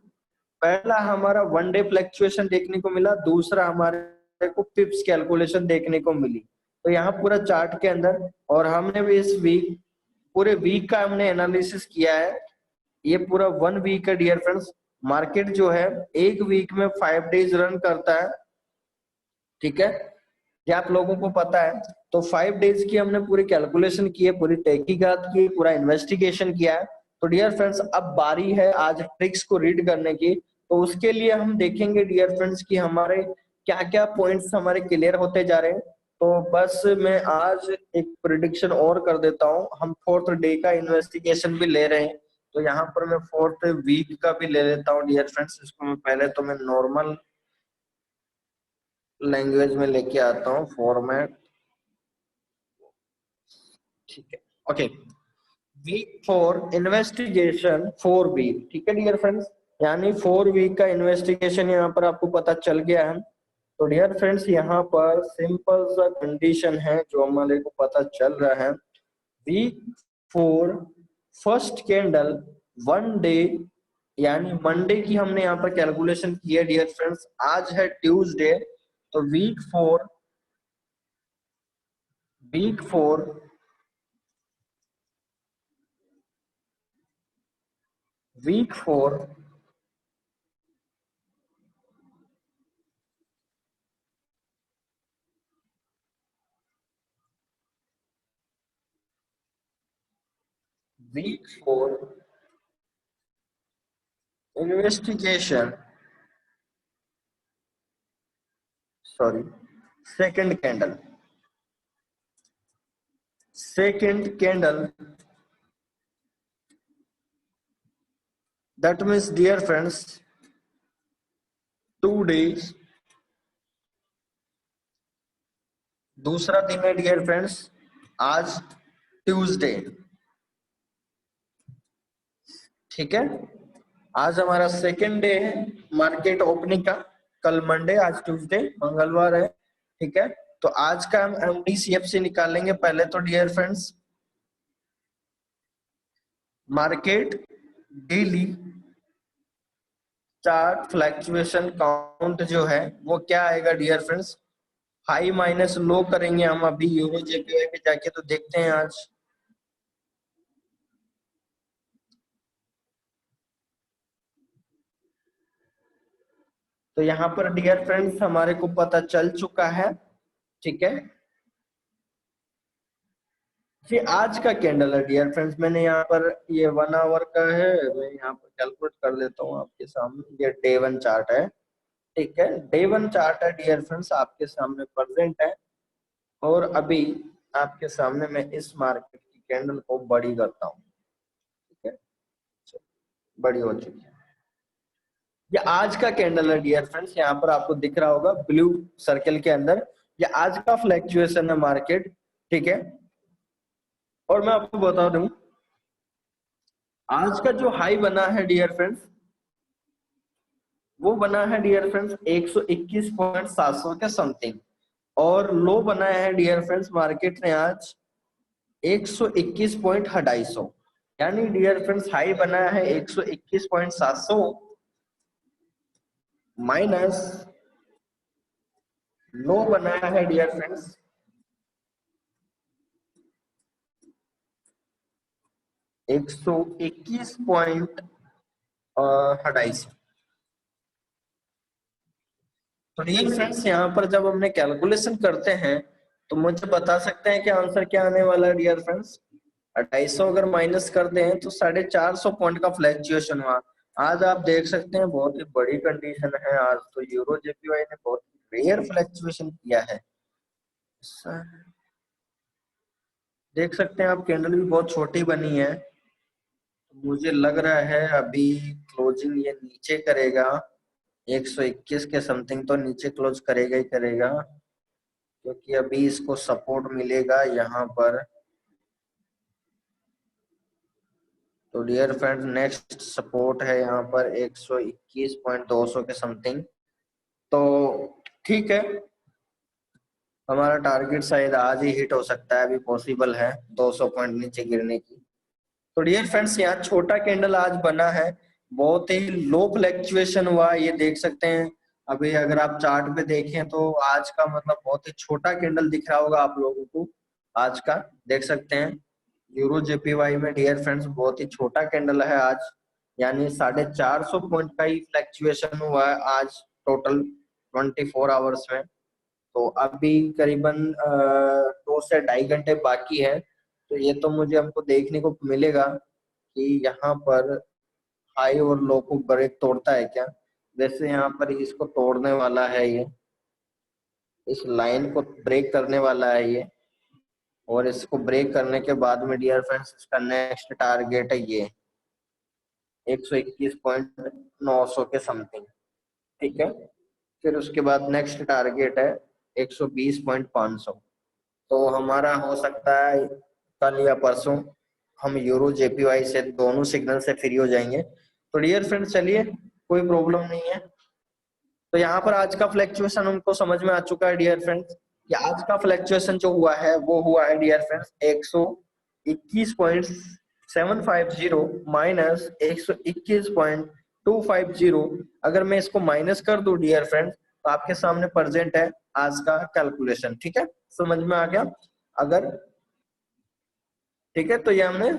पहला हमारा 1 डे फ्लक्चुएशन देखने को मिला, दूसरा हमारे को पिप्स कैलकुलेशन देखने को मिली। तो यहाँ पूरा चार्ट के अंदर, और हमने भी इस वीक पूरे वीक का हमने एनालिसिस किया है। ये पूरा 1 वीक है डियर फ्रेंड्स। मार्केट जो है एक वीक में 5 डेज रन करता है। ठीक है, ये आप लोगों को पता है। तो 5 डेज की हमने पूरी कैलकुलेशन की है, पूरी तहकीकात की है, पूरा इन्वेस्टिगेशन किया है। तो डियर फ्रेंड्स अब बारी है आज ट्रिक्स को रीड करने की। तो उसके लिए हम देखेंगे डियर फ्रेंड्स कि हमारे क्या क्या पॉइंट्स हमारे क्लियर होते जा रहे हैं। तो बस मैं आज एक प्रिडिक्शन और कर देता हूँ, हम 4th डे का इन्वेस्टिगेशन भी ले रहे हैं। तो यहाँ पर मैं 4th वीक का भी ले लेता हूँ डियर फ्रेंड्स। इसको मैं पहले तो मैं नॉर्मल लैंग्वेज में लेके आता हूँ फॉर्मेट। ठीक है, ओके। Week 4 investigation 4 week. ठीक है डियर फ्रेंड्स, यानी 4 वीक का इन्वेस्टिगेशन यहाँ पर आपको पता चल गया है। तो डियर फ्रेंड्स यहाँ पर सिंपल सा कंडीशन है जो हमारे को पता चल रहा है। वीक 4 फर्स्ट कैंडल 1 डे यानी मंडे की हमने यहाँ पर कैलकुलेशन की है डियर फ्रेंड्स। आज है ट्यूसडे, तो week 4 week 4 week 4 investigation, sorry, second candle that means dear friends 2 days। दूसरा दिन है डियर फ्रेंड्स आज ट्यूसडे। ठीक है, आज हमारा सेकंड डे है मार्केट ओपनिंग का। कल मंडे, आज ट्यूसडे, मंगलवार है। ठीक है, तो आज का हम एमडीसीएफसी निकालेंगे पहले तो dear friends. Market daily chart fluctuation count जो है वो क्या आएगा dear friends, high minus low करेंगे हम अभी यूरो जेपीवाई पे जाके। तो देखते हैं आज तो यहाँ पर डियर फ्रेंड्स हमारे को पता चल चुका है। ठीक है, ये आज का कैंडल है डियर फ्रेंड्स। मैंने यहाँ पर ये 1 आवर का है, मैं यहाँ पर कैलकुलेट कर देता हूँ आपके सामने। ये डे 1 चार्ट है। ठीक है, डे 1 चार्ट है डियर फ्रेंड्स, आपके सामने प्रेजेंट है। और अभी आपके सामने मैं इस मार्केट की कैंडल को बड़ी करता हूँ। ठीक है, बड़ी हो चुकी है। ये आज का कैंडल है डियर फ्रेंड्स, यहाँ पर आपको दिख रहा होगा ब्लू सर्कल के अंदर। ये आज का फ्लैक्चुएशन है मार्केट। ठीक है, और मैं आपको बता दूं आज का जो हाई बना है डियर फ्रेंड्स वो बना है डियर फ्रेंड्स 121.700 के समथिंग। और लो बनाया है डियर फ्रेंड्स मार्केट ने आज 121.250, यानी डियर फ्रेंड्स हाई बनाया है 121.700 माइनस लो बनाया है डियर फ्रेंड्स 121.250। तो डियर फ्रेंड्स यहाँ पर जब हमने कैलकुलेशन करते हैं तो मुझे बता सकते हैं कि आंसर क्या आने वाला है डियर फ्रेंड्स। 250 अगर माइनस करते हैं तो 450 पॉइंट का फ्लैक्चुएशन हुआ। आज आप देख सकते हैं बहुत ही बड़ी कंडीशन है। आज तो यूरो जेपीवाई ने बहुत रेयर फ्लैक्चुएशन किया है। देख सकते हैं आप कैंडल भी बहुत छोटी बनी है। मुझे लग रहा है अभी क्लोजिंग ये नीचे करेगा 121 के समथिंग, तो नीचे क्लोज करेगा ही करेगा, क्योंकि अभी इसको सपोर्ट मिलेगा यहाँ पर। तो डियर फ्रेंड्स नेक्स्ट सपोर्ट है यहाँ पर 121.200 के समथिंग। तो ठीक है, हमारा टारगेट शायद आज ही हिट हो सकता है, अभी पॉसिबल है 200 पॉइंट नीचे गिरने की। तो डियर फ्रेंड्स यहाँ छोटा कैंडल आज बना है, बहुत ही लो फ्लैक्चुएशन हुआ, ये देख सकते हैं। अभी अगर आप चार्ट पे देखें तो आज का मतलब बहुत ही छोटा कैंडल दिख रहा होगा आप लोगों को। आज का देख सकते हैं यूरो जेपीवाई में डियर फ्रेंड्स बहुत ही छोटा कैंडल है आज, यानी 450 पॉइंट का ही फ्लैक्चुएशन हुआ है आज टोटल 24 आवर्स में। तो अभी करीबन 2 से 2.5 घंटे बाकी है। तो ये तो मुझे हमको देखने को मिलेगा कि यहाँ पर हाई और लो को ब्रेक तोड़ता है क्या। वैसे यहाँ पर इसको तोड़ने वाला है, ये इस लाइन को ब्रेक करने वाला है ये, और इसको ब्रेक करने के बाद में डियर फ्रेंड्स इसका नेक्स्ट टारगेट है ये 121.900 के समथिंग। ठीक है, फिर उसके बाद नेक्स्ट टारगेट है 120.500। तो हमारा हो सकता है कल या परसों हम यूरो जेपीवाई से दोनों सिग्नल से फ्री हो जाएंगे। तो डियर फ्रेंड्स चलिए, कोई प्रॉब्लम नहीं है। तो यहाँ पर आज का फ्लैक्चुएशन हमको समझ में आ चुका है डियर फ्रेंड्स कि आज का फ्लैक्चुएशन जो हुआ है वो हुआ है डियर फ्रेंड्स 121.750 माइनस 121.250। अगर मैं इसको माइनस कर दूं डियर फ्रेंड्स तो आपके सामने प्रेजेंट है आज का कैलकुलेशन। ठीक है, समझ में आ गया। अगर ठीक है, तो ये हमने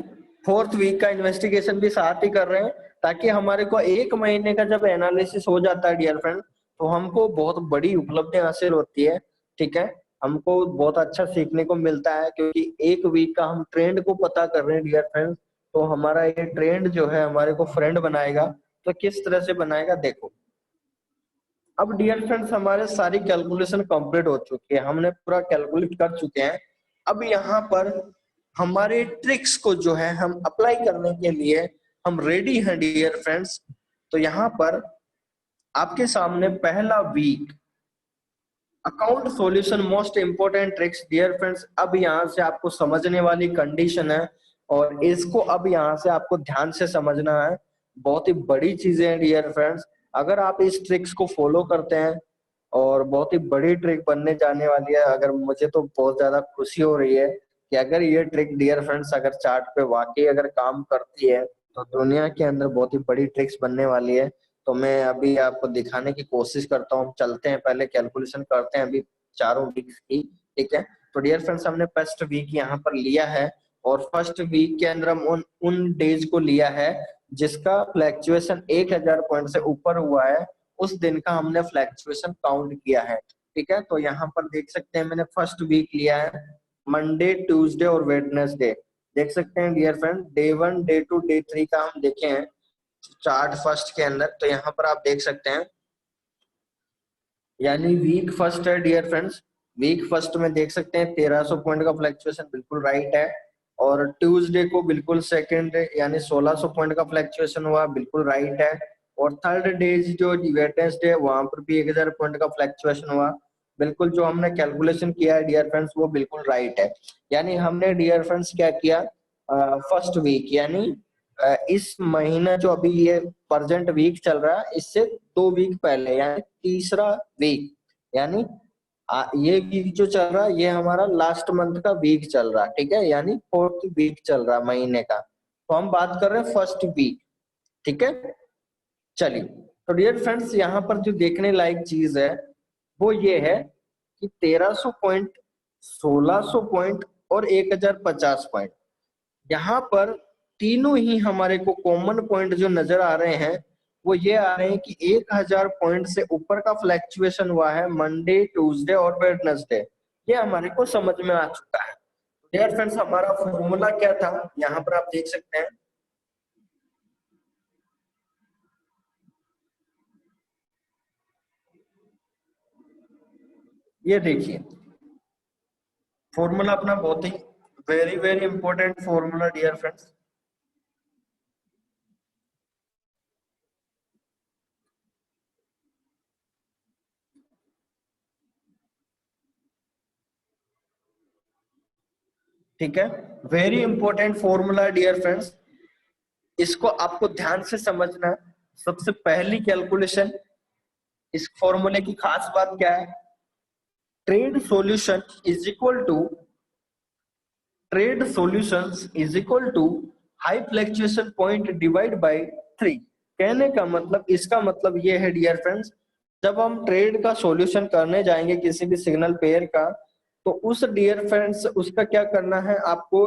4th वीक का इन्वेस्टिगेशन भी साथ ही कर रहे हैं, ताकि हमारे को 1 महीने का जब एनालिसिस हो जाता है डियर फ्रेंड तो हमको बहुत बड़ी उपलब्धि हासिल होती है। ठीक है, हमको बहुत अच्छा सीखने को मिलता है, क्योंकि 1 वीक का हम ट्रेंड को पता कर रहे हैं डियर फ्रेंड। तो हमारा ये ट्रेंड जो है हमारे को फ्रेंड बनाएगा। तो किस तरह से बनाएगा देखो। अब डियर फ्रेंड्स हमारे सारी कैलकुलेशन कंप्लीट हो चुकी है, हमने पूरा कैलकुलेट कर चुके हैं। अब यहाँ पर हमारे ट्रिक्स को जो है हम अप्लाई करने के लिए हम रेडी हैं डियर फ्रेंड्स। तो यहाँ पर आपके सामने पहला week account solution most important tricks dear friends. अब यहाँ से आपको समझने वाली कंडीशन है, और इसको अब यहाँ से आपको ध्यान से समझना है। बहुत ही बड़ी चीजें हैं डियर फ्रेंड्स। अगर आप इस ट्रिक्स को फॉलो करते हैं, और बहुत ही बड़ी ट्रिक बनने जाने वाली है। अगर मुझे तो बहुत ज्यादा खुशी हो रही है कि अगर ये ट्रिक डियर फ्रेंड्स अगर चार्ट पे वाकई अगर काम करती है तो दुनिया के अंदर बहुत ही बड़ी ट्रिक्स बनने वाली है। तो मैं अभी आपको दिखाने की कोशिश करता हूँ। चलते हैं, पहले कैलकुलेशन करते हैं अभी चारों वीक्स की। ठीक है, तो डियर फ्रेंड्स हमने फर्स्ट वीक यहाँ पर लिया है, और फर्स्ट वीक के अंदर हम उन डेज को लिया है जिसका फ्लैक्चुएशन 1000 पॉइंट से ऊपर हुआ है। उस दिन का हमने फ्लैक्चुएशन काउंट किया है। ठीक है, तो यहाँ पर देख सकते हैं मैंने फर्स्ट वीक लिया है मंडे, ट्यूसडे और वेडनेसडे। देख सकते हैं dear friend day 1, day 2, day 3 का हम देखे हैं चार्ट फर्स्ट के अंदर। तो यहाँ पर आप देख सकते हैं, यानी वीक फर्स्ट है डियर फ्रेंड्स। वीक फर्स्ट में देख सकते हैं 1300 पॉइंट का फ्लैक्चुएशन बिल्कुल राइट है। और ट्यूसडे को बिल्कुल सेकंड यानी 1600 पॉइंट का फ्लैक्चुएशन हुआ, बिल्कुल राइट है। और थर्ड डेज जो वेडनेसडे वहां पर भी 1000 पॉइंट का फ्लैक्चुएशन हुआ, बिल्कुल जो हमने कैलकुलेशन किया है डियर फ्रेंड्स वो बिल्कुल राइट है। यानी हमने डियर फ्रेंड्स क्या किया, फर्स्ट वीक यानी इस महीना जो अभी ये प्रेजेंट वीक चल रहा है इससे 2 वीक पहले यानी तीसरा वीक, यानी ये वीक जो चल रहा है ये हमारा लास्ट मंथ का वीक चल रहा है, ठीक है, यानी फोर्थ वीक चल रहा है महीने का। तो हम बात कर रहे हैं फर्स्ट वीक, ठीक है। चलिए, तो डियर फ्रेंड्स यहाँ पर जो देखने लायक चीज है वो ये है कि 1300 पॉइंट, 1600 पॉइंट और 1050 पॉइंट, यहाँ पर तीनों ही हमारे को कॉमन पॉइंट जो नजर आ रहे हैं वो ये आ रहे हैं कि 1000 पॉइंट से ऊपर का फ्लैक्चुएशन हुआ है मंडे, ट्यूसडे और वेडनेसडे। ये हमारे को समझ में आ चुका है। डियर फ्रेंड्स हमारा फॉर्मूला क्या था, यहाँ पर आप देख सकते हैं। ये देखिए फॉर्मूला अपना बहुत ही very very important formula dear friends. ठीक है, very important formula dear friends, इसको आपको ध्यान से समझना है। सबसे पहली कैलकुलेशन, इस फॉर्मूले की खास बात क्या है, trade solution is equal to trade solutions is equal to high fluctuation point divide by 3। कहने का मतलब, इसका मतलब ये है डियर फ्रेंड्स, जब हम ट्रेड का सॉल्यूशन करने जाएंगे किसी भी सिग्नल पेयर का, तो उस डियर फ्रेंड्स उसका क्या करना है आपको,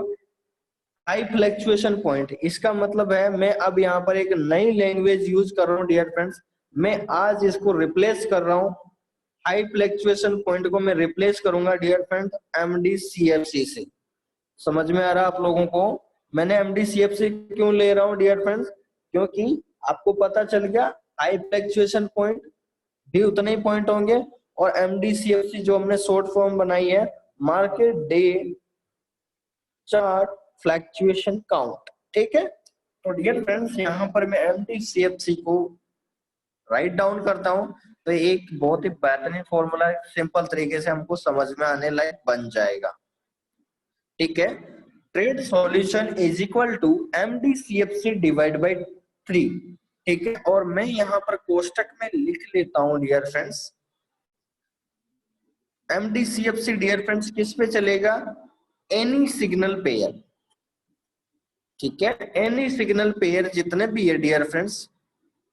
हाई फ्लक्चुएशन पॉइंट। इसका मतलब है मैं अब यहाँ पर एक नई लैंग्वेज यूज कर रहा हूँ डियर फ्रेंड्स, मैं आज इसको रिप्लेस कर रहा हूँ, हाई फ्लक्चुएशन पॉइंट को मैं रिप्लेस करूंगा डियर फ्रेंड एमडीसीएफसी से। समझ में आ रहा है आप लोगों को, मैंने एमडीसीएफसी क्यों ले रहा हूँ डियर फ्रेंड्स, क्योंकि आपको पता चल गया हाई फ्लक्चुएशन पॉइंट भी उतने ही पॉइंट होंगे, और एमडीसीएफसी जो हमने शॉर्ट फॉर्म बनाई है, market day chart fluctuation count, ठीक है। तो डियर फ्रेंड्स यहाँ पर मैं एमडीसीएफसी को राइट डाउन करता हूं, तो एक बहुत ही बेहतरीन फॉर्मूला सिंपल तरीके से हमको समझ में आने लायक बन जाएगा, ठीक है। Trade solution is equal to MDCFC divide by 3, ठीक है। और मैं यहाँ पर कोष्टक में लिख लेता हूं डियर फ्रेंड्स, एमडीसीएफसी डियर फ्रेंड्स किस पे चलेगा, एनी सिग्नल पेयर, ठीक है। एनी सिग्नल पेयर जितने भी है डियर फ्रेंड्स,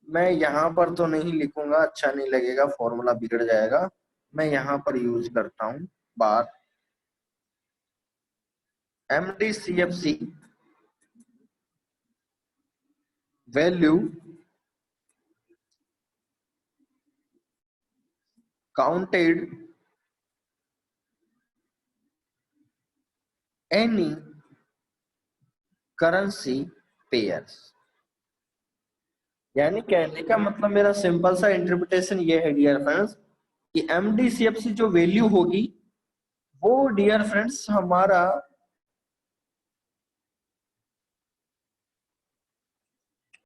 मैं यहाँ पर तो नहीं लिखूंगा, अच्छा नहीं लगेगा, फॉर्मूला बिगड़ जाएगा। मैं यहाँ पर यूज करता हूं बार MDCFC value counted any currency pairs. यानी कहने का मतलब मेरा सिंपल सा इंटरप्रिटेशन ये है डियर फ्रेंड्स कि एमडीसीएफसी जो वैल्यू होगी वो डियर फ्रेंड्स हमारा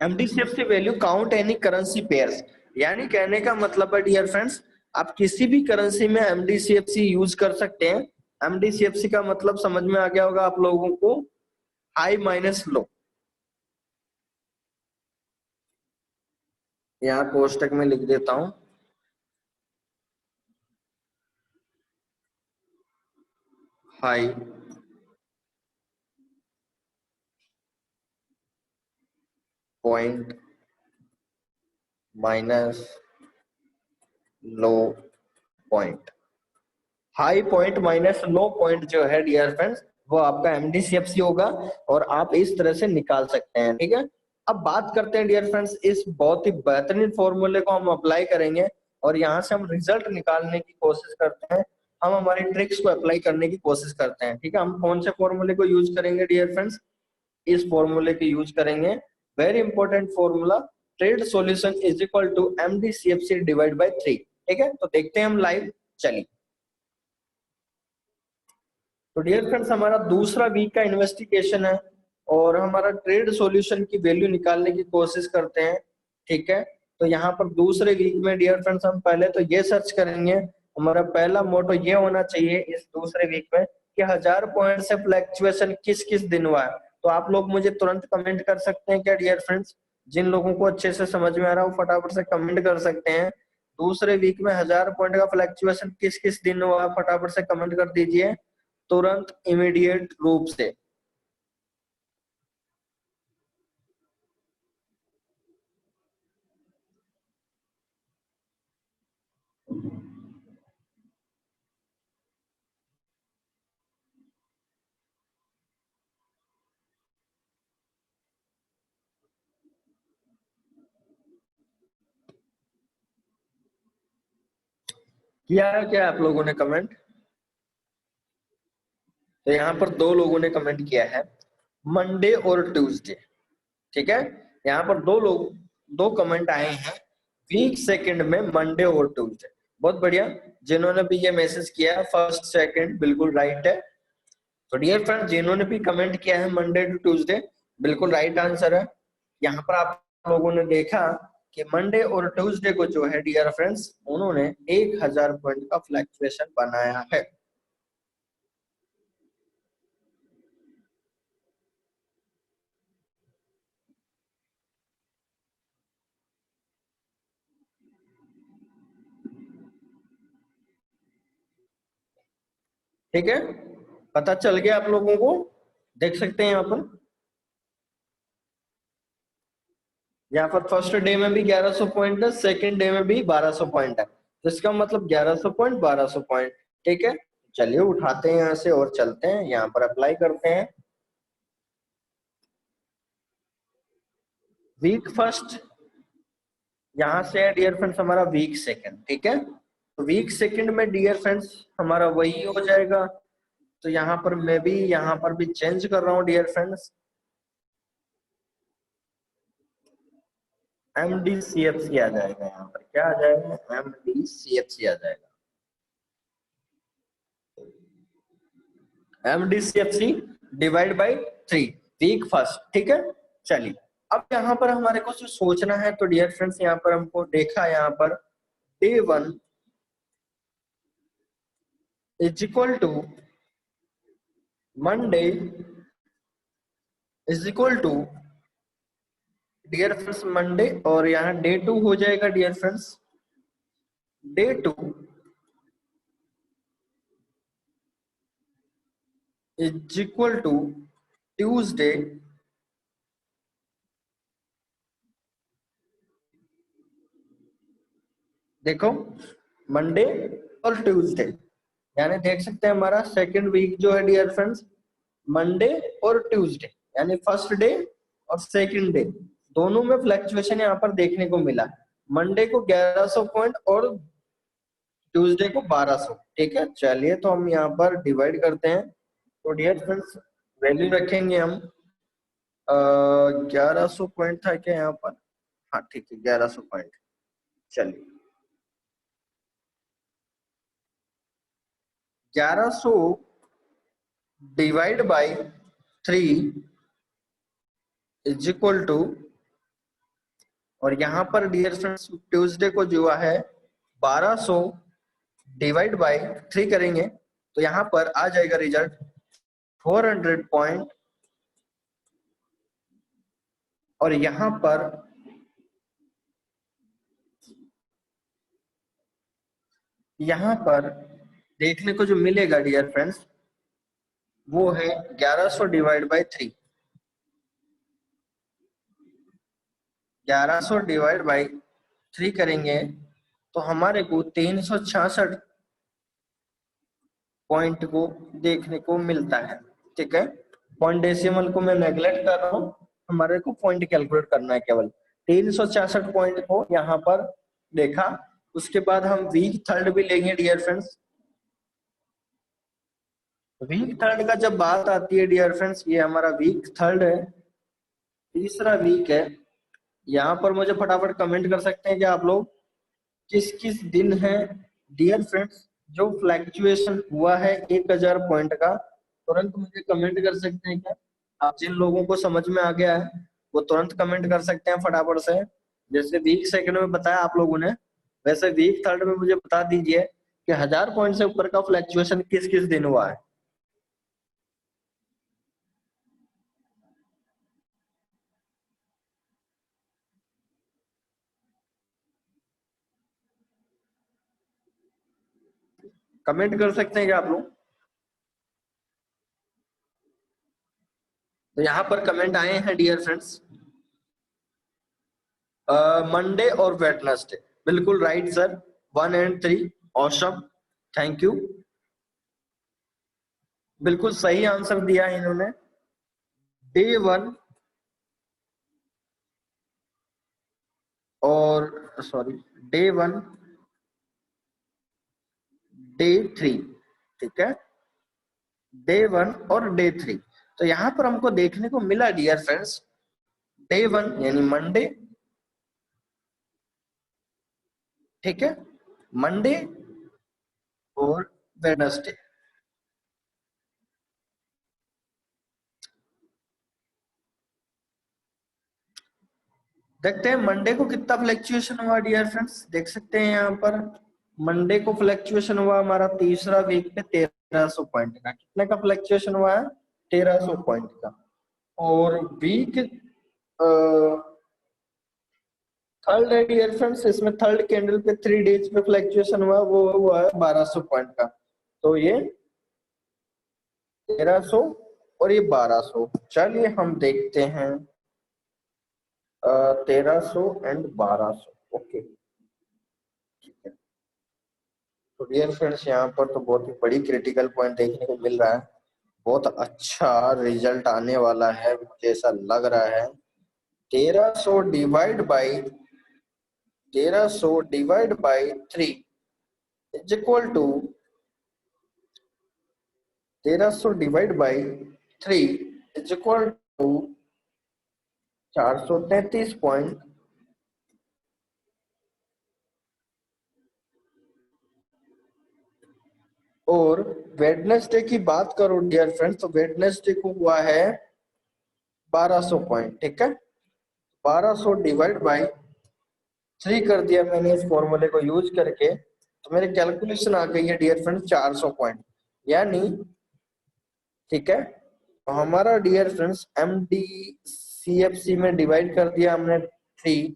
MDCFC value count any currency pairs. यानी कहने का मतलब है डियर फ्रेंड्स, आप किसी भी करेंसी में एमडीसीएफसी यूज कर सकते हैं। एमडीसीएफसी का मतलब समझ में आ गया होगा आप लोगों को, हाई माइनस लो। यहाँ कोष्टक में लिख देता हूं, high point minus low point. High point minus low point जो है डियर फ्रेंड्स वो आपका एमडीसीएफसी होगा, और आप इस तरह से निकाल सकते हैं, ठीक है। अब बात करते हैं डियर फ्रेंड्स, इस बहुत ही बेहतरीन फॉर्मूले को हम अप्लाई करेंगे और यहाँ से हम रिजल्ट निकालने की कोशिश करते हैं, हम हमारी ट्रिक्स को अप्लाई करने की कोशिश करते हैं, ठीक है। हम कौन से फॉर्मूले को यूज करेंगे डियर फ्रेंड्स, इस फॉर्मूले को यूज करेंगे, very important formula, trade solution is equal to MDCFC divide by 3, ठीक है। तो देखते हैं हम लाइव, चलिए। तो डियर फ्रेंड्स हमारा दूसरा वीक का इन्वेस्टिगेशन है और हमारा ट्रेड सॉल्यूशन की वैल्यू निकालने की कोशिश करते हैं, ठीक है। तो यहाँ पर दूसरे वीक में डियर फ्रेंड्स हम पहले तो ये सर्च करेंगे, हमारा पहला मोटो ये होना चाहिए इस दूसरे वीक में कि 1000 पॉइंट से फ्लक्चुएशन किस किस दिन हुआ है। तो आप लोग मुझे तुरंत कमेंट कर सकते हैं क्या डियर फ्रेंड्स, जिन लोगों को अच्छे से समझ में आ रहा है वो फटाफट से कमेंट कर सकते हैं दूसरे वीक में 1000 पॉइंट का फ्लैक्चुएशन किस किस दिन हुआ, फटाफट से कमेंट कर दीजिए तुरंत, इमीडिएट रूप से। किया है क्या आप लोगों ने कमेंट? तो यहाँ पर दो लोगों ने कमेंट किया है, मंडे और ट्यूसडे। ठीक है, यहाँ पर दो कमेंट आए हैं वीक सेकंड में, मंडे और ट्यूसडे। बहुत बढ़िया, जिन्होंने भी ये मैसेज किया है फर्स्ट सेकंड बिल्कुल राइट है। तो डियर फ्रेंड्स, जिन्होंने भी कमेंट किया है मंडे टू ट्यूसडे, बिल्कुल राइट आंसर है। यहाँ पर आप लोगों ने देखा कि मंडे और ट्यूसडे को जो है डियर फ्रेंड्स, उन्होंने 1000 पॉइंट का फ्लैक्चुएशन बनाया है। ठीक है, पता चल गया आप लोगों को? देख सकते हैं यहाँ पर, यहाँ पर फर्स्ट डे में भी 1100 पॉइंट है, सेकंड डे में भी 1200 पॉइंट है, तो इसका मतलब 1100 पॉइंट 1200 पॉइंट। ठीक है, चलिए उठाते हैं यहाँ से और चलते हैं, यहाँ पर अप्लाई करते हैं। वीक फर्स्ट यहाँ से है डियर फ्रेंड्स हमारा वीक सेकंड। ठीक है, तो वीक सेकंड में डियर फ्रेंड्स हमारा वही हो जाएगा। तो यहाँ पर मैं भी यहाँ पर भी चेंज कर रहा हूँ डियर फ्रेंड्स, MDCFC आ जाएगा। यहाँ पर क्या आ जाएगा? MDCFC आ जाएगा, MDCFC divide by 3 week first. ठीक है, चलिए अब यहाँ पर हमारे को जो सोचना है, तो डियर फ्रेंड्स यहाँ पर हमको देखा, यहाँ पर day 1 is equal to Monday is equal to dear friends Monday, और यहाँ डे 2 हो जाएगा dear friends, day 2 is equal to Tuesday देखो, मंडे और ट्यूसडे, यानी देख सकते हैं हमारा सेकंड वीक जो है डियर फ्रेंड्स, मंडे और ट्यूसडे, यानी फर्स्ट डे और सेकंड डे दोनों में फ्लक्चुएशन यहाँ पर देखने को मिला। मंडे को 1100 पॉइंट और ट्यूसडे को 1200। ठीक है, चलिए तो हम यहाँ पर डिवाइड करते हैं। तो डियर फ्रेंड्स वैल्यू रखेंगे हम 1100 पॉइंट था क्या यहाँ पर? हाँ ठीक है, 1100 पॉइंट। चलिए 1100 divide by 3 is equal to, और यहाँ पर डियर फ्रेंड्स ट्यूसडे को जो है 1200 डिवाइड बाई 3 करेंगे, तो यहाँ पर आ जाएगा रिजल्ट 400 पॉइंट, और यहाँ पर देखने को जो मिलेगा डियर फ्रेंड्स, वो है 1100 डिवाइड बाई 3। 1100 डिवाइड बाई 3 करेंगे तो हमारे को 366 पॉइंट को देखने को मिलता है। ठीक है, पॉइंट डेसिमल को मैं नेग्लेक्ट कर रहा हूँ, हमारे को पॉइंट कैलकुलेट करना है केवल। 366 पॉइंट को यहाँ पर देखा। उसके बाद हम वीक थर्ड भी लेंगे डियर फ्रेंड्स। वीक थर्ड का जब बात आती है डियर फ्रेंड्स, ये हमारा वीक थर्ड है, तीसरा वीक है। यहाँ पर मुझे फटाफट कमेंट कर सकते हैं कि आप लोग किस किस दिन है डियर फ्रेंड्स जो फ्लैक्चुएशन हुआ है 1000 पॉइंट का, तुरंत मुझे कमेंट कर सकते हैं क्या? आप जिन लोगों को समझ में आ गया है वो तुरंत कमेंट कर सकते हैं फटाफट से। जैसे वीक सेकंड में बताया आप लोगों ने, वैसे वीक थर्ड में मुझे बता दीजिए कि 1000 पॉइंट से ऊपर का फ्लैक्चुएशन किस किस दिन हुआ है। कमेंट कर सकते हैं क्या आप लोग? तो यहाँ पर कमेंट आए हैं डियर फ्रेंड्स, मंडे और वेडनेसडे। बिल्कुल right sir, 1 and 3, awesome, thank you. बिल्कुल सही आंसर दिया है इन्होंने। डे 1 और सॉरी, डे 1, डे 3, ठीक है, डे 1 और डे 3। तो यहाँ पर हमको देखने को मिला डियर फ्रेंड्स, डे 1 यानी मंडे, ठीक है, मंडे और वेडनेसडे। देखते हैं मंडे को कितना फ्लक्चुएशन हुआ डियर फ्रेंड्स, देख सकते हैं यहाँ पर मंडे को फ्लक्चुएशन हुआ हमारा तीसरा वीक पे 1300 पॉइंट का। कितने का फ्लक्चुएशन हुआ है? 1300 पॉइंट का। और वीक थर्ड है डियर फ्रेंड्स, इसमें थर्ड कैंडल पे 3 डेज पे फ्लक्चुएशन हुआ, वो हुआ है 1200 पॉइंट का। तो ये 1300 और ये 1200। चलिए हम देखते हैं 1300 एंड 1200। ओके, ठीक है। तो डियर फ्रेंड्स यहाँ पर तो बहुत ही बड़ी क्रिटिकल पॉइंट देखने को मिल रहा है, बहुत अच्छा रिजल्ट आने वाला है मुझे ऐसा लग रहा है। 1300 divide by 3 is equal to 1300 divide by 3 is equal to 433 point. और वेडनेसडे की बात करो डियर फ्रेंड्स, तो वेडनेसडे को हुआ है 1200 पॉइंट, ठीक है। 1200 डिवाइड बाई 3 कर दिया मैंने इस फॉर्मूले को यूज करके, तो मेरी कैलकुलेशन आ गई है डियर फ्रेंड्स 400 पॉइंट, यानी, ठीक है। तो हमारा डियर फ्रेंड्स MDCFC में डिवाइड कर दिया हमने 3,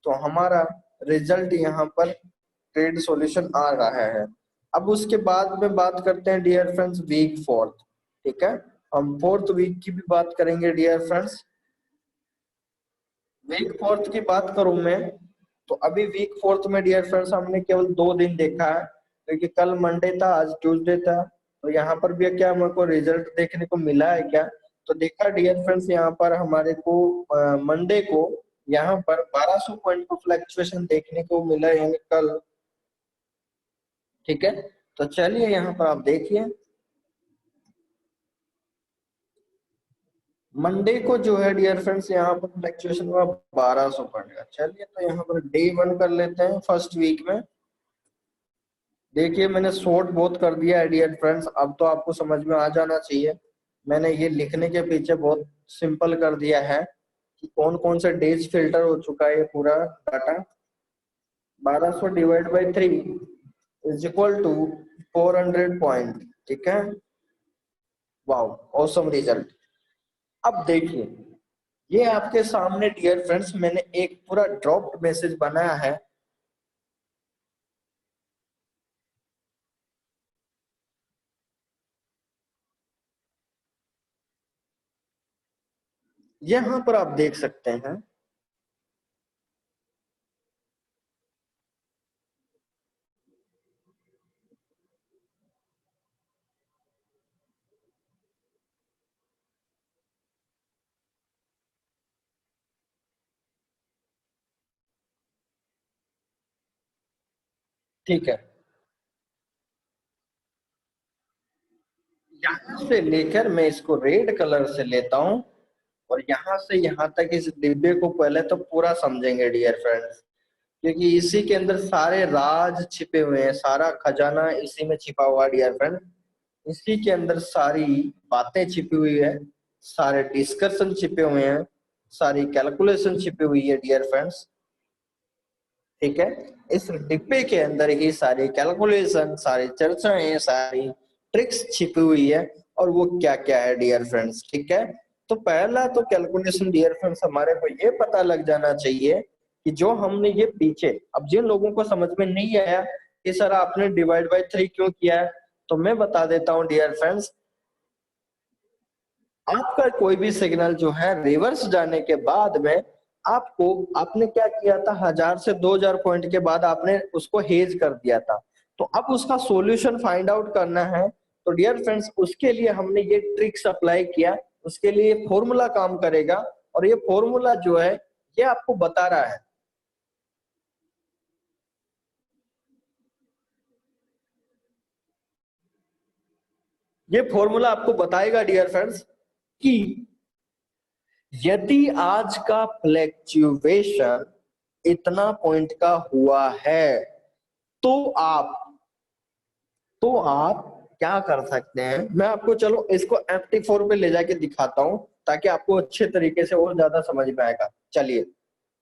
तो हमारा रिजल्ट यहाँ पर ट्रेड सॉल्यूशन आ रहा है। अब उसके बाद में बात करते हैं डियर फ्रेंड्स वीक 4, ठीक है। हम 4th वीक की भी बात करेंगे डियर फ्रेंड्स। वीक 4 की बात करूं मैं, तो अभी वीक 4 में डियर फ्रेंड्स हमने केवल 2 दिन देखा है, क्योंकि कल मंडे था, आज ट्यूसडे था। तो यहाँ पर भी क्या हमको रिजल्ट देखने को मिला है क्या? तो देखा डियर फ्रेंड्स, यहाँ पर हमारे को मंडे को यहाँ पर 1200 पॉइंट का फ्लक्चुएशन देखने को मिला, यानी कल, ठीक है। तो चलिए यहाँ पर आप देखिए, मंडे को जो है डियर फ्रेंड्स यहाँ पर फ्लक्चुएशन हुआ 1200 पॉइंट का। चलिए तो यहाँ पर डे 1 कर लेते हैं फर्स्ट वीक में। देखिए मैंने शॉर्ट बहुत कर दिया है डियर फ्रेंड्स, अब तो आपको समझ में आ जाना चाहिए। मैंने ये लिखने के पीछे बहुत सिंपल कर दिया है कि कौन कौन से डेज फिल्टर हो चुका है ये पूरा data. 1200 divide by 3 is equal to 400 point, ठीक है। Wow, awesome result. अब देखिए, ये आपके सामने डियर फ्रेंड्स मैंने एक पूरा ड्रॉप्ड मैसेज बनाया है। यहां पर आप देख सकते हैं, ठीक है। यहां से लेकर मैं इसको रेड कलर से लेता हूं, और यहाँ से यहाँ तक इस डिब्बे को पहले तो पूरा समझेंगे डियर फ्रेंड्स, क्योंकि इसी के अंदर सारे राज छिपे हुए हैं, सारा खजाना इसी में छिपा हुआ है डियर फ्रेंड। इसी के अंदर सारी बातें छिपी हुई है, सारे डिस्कशन छिपे हुए हैं, सारी कैलकुलेशन छिपी हुई है डियर फ्रेंड्स, ठीक है। इस डिब्बे के अंदर ही सारी कैलकुलेशन, सारी चर्चाएं, सारी ट्रिक्स छिपी हुई है। और वो क्या क्या है डियर फ्रेंड्स, ठीक है। तो पहला तो कैलकुलेशन डियर फ्रेंड्स हमारे को ये पता लग जाना चाहिए कि जो हमने ये पीछे, अब जिन लोगों को समझ में नहीं आया कि सर आपने डिवाइड बाय 3 क्यों किया है? तो मैं बता देता हूँ डियर फ्रेंड्स, आपका कोई भी सिग्नल जो है रिवर्स जाने के बाद में आपको, आपने क्या किया था, 1000 से 2000 पॉइंट के बाद आपने उसको हेज कर दिया था। तो अब उसका सॉल्यूशन फाइंड आउट करना है, तो डियर फ्रेंड्स उसके लिए हमने ये ट्रिक्स अप्लाई किया। उसके लिए फॉर्मूला काम करेगा, और ये फॉर्मूला जो है ये आपको बता रहा है, ये फॉर्मूला आपको बताएगा डियर फ्रेंड्स कि यदि आज का फ्लैक्चुएशन इतना पॉइंट का हुआ है, तो आप तो आप क्या कर सकते हैं। मैं आपको चलो इसको MT4 पे ले जाके दिखाता हूं, ताकि आपको अच्छे तरीके से और ज्यादा समझ में आएगा। चलिए,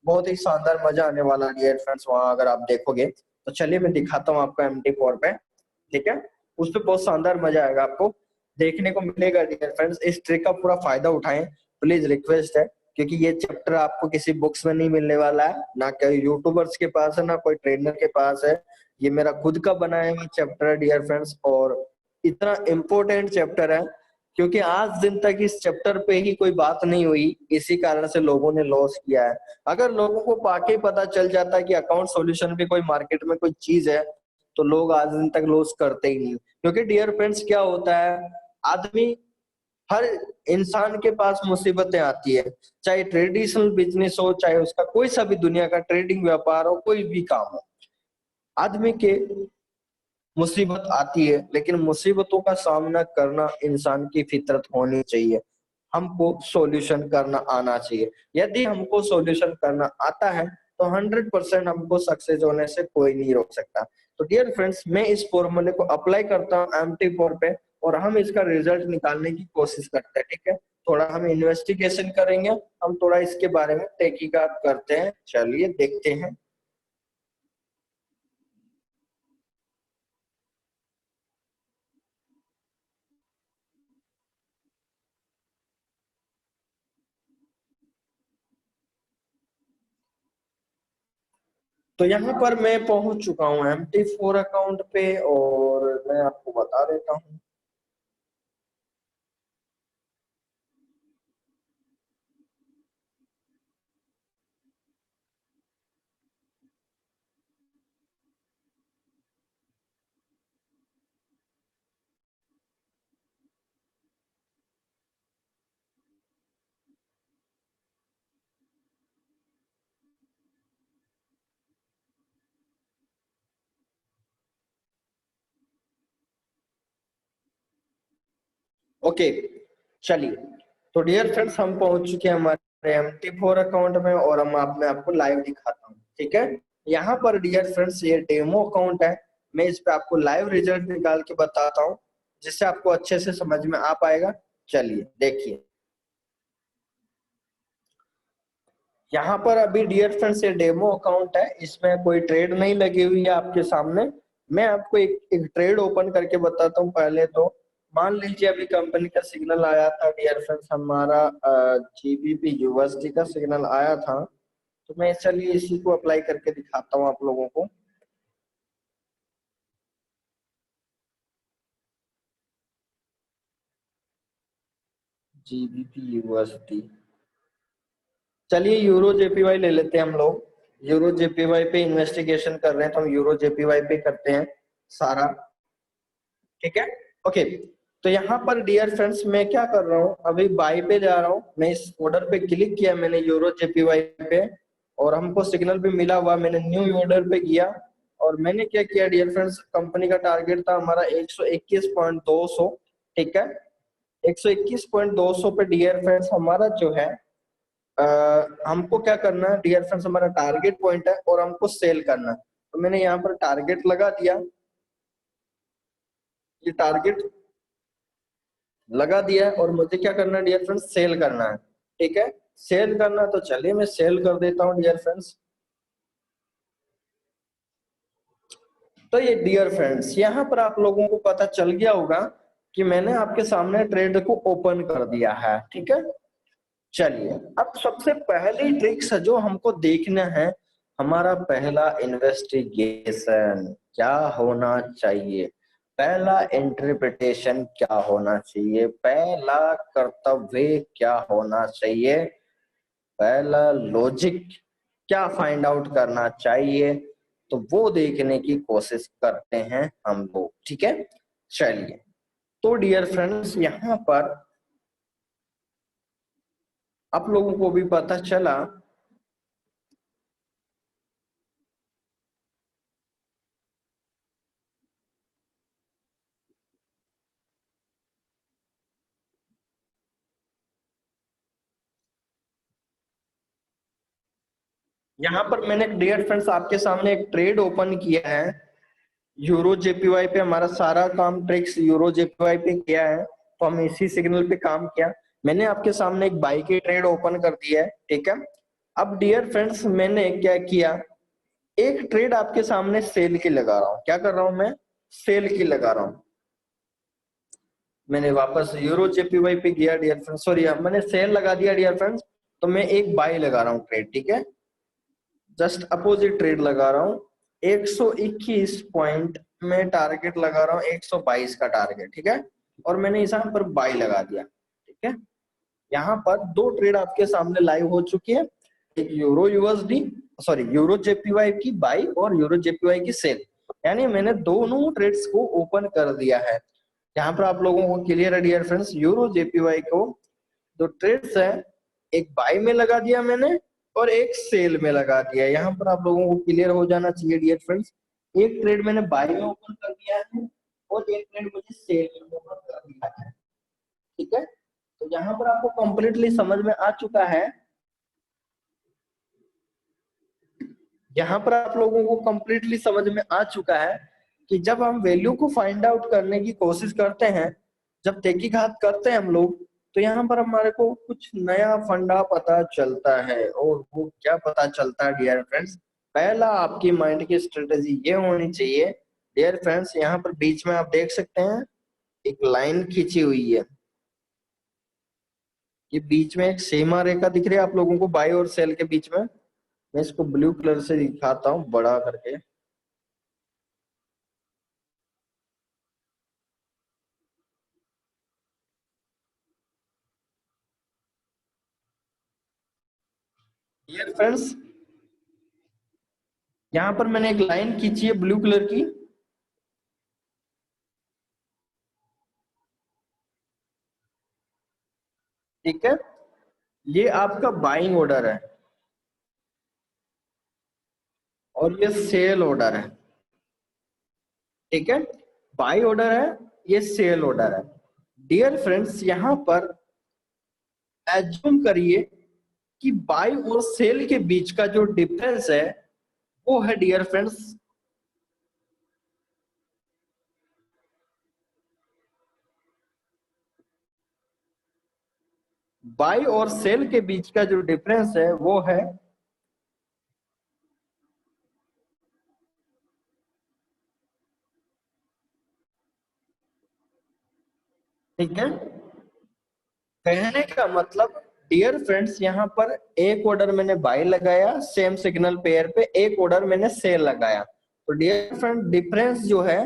बहुत ही शानदार मजा आने वाला डियर फ्रेंड्स वहां अगर आप देखोगे तो। चलिए मैं दिखाता हूँ आपको MT4 पे, ठीक है। उस पे बहुत शानदार मजा आएगा, आपको देखने को मिलेगा डियर फ्रेंड्स। इस ट्रिक का पूरा फायदा उठाएं, प्लीज रिक्वेस्ट है, क्योंकि ये चैप्टर आपको किसी बुक्स में नहीं मिलने वाला है, ना कोई यूट्यूबर्स के पास है, ना कोई ट्रेनर के पास है। ये मेरा खुद का बनाया हुआ चैप्टर है डियर फ्रेंड्स, और इतना इम्पोर्टेंट चैप्टर है क्योंकि आज दिन तक इस चैप्टर पे ही कोई बात नहीं हुई, इसी कारण से लोगों ने लॉस किया है। अगर लोगों को पाके पता चल जाता कि अकाउंट सॉल्यूशन भी कोई मार्केट में कोई चीज है, तो लोग आज दिन तक लॉस करते ही नहीं। क्योंकि डियर फ्रेंड्स क्या होता है, आदमी, हर इंसान के पास मुसीबतें आती है, चाहे ट्रेडिशनल बिजनेस हो, चाहे उसका कोई सा भी दुनिया का ट्रेडिंग व्यापार हो, कोई भी काम हो, आदमी के मुसीबत आती है। लेकिन मुसीबतों का सामना करना इंसान की फितरत होनी चाहिए, हमको सॉल्यूशन करना आना चाहिए। यदि हमको सॉल्यूशन करना आता है तो 100% हमको सक्सेस होने से कोई नहीं रोक सकता। तो डियर फ्रेंड्स, मैं इस फॉर्मूले को अप्लाई करता हूँ MT4 पे, और हम इसका रिजल्ट निकालने की कोशिश करते हैं, ठीक है। थोड़ा हम इन्वेस्टिगेशन करेंगे, हम थोड़ा इसके बारे में तहकीकात करते हैं। चलिए देखते हैं। तो यहाँ पर मैं पहुंच चुका हूँ MT4 अकाउंट पे, और मैं आपको बता देता हूँ। ओके, चलिए। तो डियर फ्रेंड्स, हम पहुंच चुके हैं हमारे MT4 अकाउंट में, और हम मैं आपको लाइव दिखाता हूँ, ठीक है। यहाँ पर डियर फ्रेंड्स ये डेमो अकाउंट है, मैं इस पे आपको लाइव रिजल्ट निकाल के बताता हूँ, जिससे आपको अच्छे से समझ में आ पाएगा। चलिए देखिए, यहाँ पर अभी डियर फ्रेंड्स ये डेमो अकाउंट है, इसमें कोई ट्रेड नहीं लगी हुई है आपके सामने। मैं आपको एक ट्रेड ओपन करके बताता हूँ। पहले तो मान लीजिए अभी कंपनी का सिग्नल आया था डियर फ्रेंड्स, हमारा GBP USD का सिग्नल आया था। तो मैं चलिए इसी को अप्लाई करके दिखाता हूँ आप लोगों को। GBP USD, चलिए यूरो JPY ले लेते हैं हम लोग। यूरो JPY पे इन्वेस्टिगेशन कर रहे हैं, तो हम यूरो JPY पे करते हैं सारा, ठीक है। ओके, तो यहाँ पर डियर फ्रेंड्स मैं क्या कर रहा हूँ, अभी बाई पे जा रहा हूँ। मैं इस ऑर्डर पे क्लिक किया मैंने यूरो JPY पे, और हमको सिग्नल भी मिला हुआ। मैंने न्यू ऑर्डर पे किया, और मैंने क्या किया डियर फ्रेंड्स, कंपनी का टारगेट था हमारा 121.200, ठीक है। 121.200 पे डियर फ्रेंड्स हमारा जो है, हमको क्या करना है डियर फ्रेंड्स, हमारा टारगेट पॉइंट है और हमको सेल करना है। तो मैंने यहाँ पर टारगेट लगा दिया, ये टारगेट लगा दिया है, और मुझे क्या करना है डियर फ्रेंड्स, सेल करना है, ठीक है। सेल करना है, तो चलिए मैं सेल कर देता हूँ डियर फ्रेंड्स। तो ये डियर फ्रेंड्स यहाँ पर आप लोगों को पता चल गया होगा कि मैंने आपके सामने ट्रेड को ओपन कर दिया है, ठीक है। चलिए, अब सबसे पहली ट्रिक्स जो हमको देखना है, हमारा पहला इन्वेस्टिगेशन क्या होना चाहिए, पहला इंटरप्रिटेशन क्या होना चाहिए, पहला कर्तव्य क्या होना चाहिए, पहला लॉजिक क्या फाइंड आउट करना चाहिए, तो वो देखने की कोशिश करते हैं हम लोग। ठीक है, चलिए। तो डियर फ्रेंड्स, यहाँ पर आप लोगों को भी पता चला यहाँ पर मैंने डियर फ्रेंड्स आपके सामने एक ट्रेड ओपन किया है यूरो जेपीवाई पे। हमारा सारा काम ट्रिक्स यूरो जेपीवाई पे किया है, तो हम इसी सिग्नल पे काम किया। मैंने आपके सामने एक बाई की ट्रेड ओपन कर दिया है, ठीक है। अब डियर फ्रेंड्स मैंने क्या किया, एक ट्रेड आपके सामने सेल की लगा रहा हूँ। क्या कर रहा हूँ मैं, सेल की लगा रहा हूँ। मैंने वापस यूरो जेपीवाई पे गया डियर फ्रेंड्स, सॉरी मैंने सेल लगा दिया डियर फ्रेंड्स, तो मैं एक बाई लगा रहा हूँ ट्रेड, ठीक है। जस्ट अपोजिट ट्रेड लगा रहा हूँ, 121 पॉइंट में टारगेट लगा रहा हूँ, 122 का टारगेट, ठीक है। और मैंने यहाँ पर बाई लगा दिया, ठीक है। यहाँ पर दो ट्रेड आपके सामने लाइव हो चुकी है, एक euro USD, sorry euro JPY की बाई और यूरो जेपीवाई की सेल, यानी मैंने दोनों ट्रेड्स को ओपन कर दिया है। यहाँ पर आप लोगों को क्लियर है डियर फ्रेंड्स, यूरो जेपीवाई को जो ट्रेड्स है, एक बाई में लगा दिया मैंने और एक सेल में लगा दिया। यहाँ पर आप लोगों को क्लियर हो जाना चाहिए डियर फ्रेंड्स, एक ट्रेड मैंने बाई में ओपन कर दिया है और एक ट्रेड मुझे सेल में ओपन कर दिया है, ठीक है। तो यहाँ पर आपको कंप्लीटली समझ में आ चुका है, यहाँ पर आप लोगों को कंप्लीटली समझ में आ चुका है कि जब हम वैल्यू को फाइंड आउट करने की कोशिश करते हैं, जब तहकीकात करते हैं हम लोग, तो यहाँ पर हमारे को कुछ नया फंडा पता चलता है। और वो क्या पता चलता है डियर फ्रेंड्स, पहला आपकी माइंड की स्ट्रेटेजी ये होनी चाहिए डियर फ्रेंड्स, यहाँ पर बीच में आप देख सकते हैं एक लाइन खींची हुई है, ये बीच में एक सीमा रेखा दिख रही है आप लोगों को बाई और सेल के बीच में। मैं इसको ब्लू कलर से दिखाता हूँ बड़ा करके। डियर फ्रेंड्स, यहाँ पर मैंने एक लाइन खींची है ब्लू कलर की, ठीक है। ये आपका बाइंग ऑर्डर है और ये सेल ऑर्डर है, ठीक है। बाई ऑर्डर है, ये सेल ऑर्डर है। डियर फ्रेंड्स, यहाँ पर एज्यूम करिए कि बाई और सेल के बीच का जो डिफरेंस है वो है डियर फ्रेंड्स बाई और सेल के बीच का जो डिफरेंस है वो है ठीक है। कहने का मतलब डियर फ्रेंड्स, यहाँ पर एक ऑर्डर मैंने बाई लगाया सेम सिग्नल पेयर पे, एक ऑर्डर मैंने सेल लगाया, तो डियर फ्रेंड डिफरेंस जो है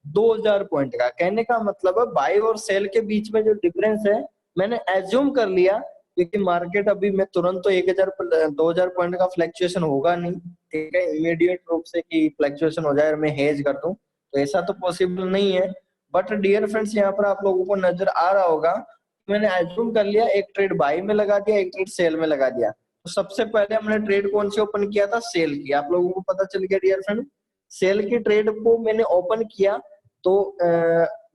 2000 पॉइंट का। कहने का मतलब है बाई और सेल के बीच में जो डिफरेंस है मैंने एज्यूम कर लिया, क्योंकि मार्केट अभी मैं तुरंत तो 1000 2000 पॉइंट का फ्लक्चुएशन होगा नहीं, ठीक है, इमीडिएट रूप से कि फ्लक्चुएशन हो जाए और मैं हेज कर दूं, तो ऐसा तो पॉसिबल नहीं है। बट डियर फ्रेंड्स, यहाँ पर आप लोगों को नजर आ रहा होगा, मैंने एज्यूम कर लिया एक ट्रेड बाई में लगा दिया, एक ट्रेड सेल में लगा दिया। तो सबसे पहले हमने ट्रेड कौन सी ओपन किया था, सेल की। आप लोगों को पता चल गया डियर फ्रेंड, सेल की ट्रेड को मैंने ओपन किया, तो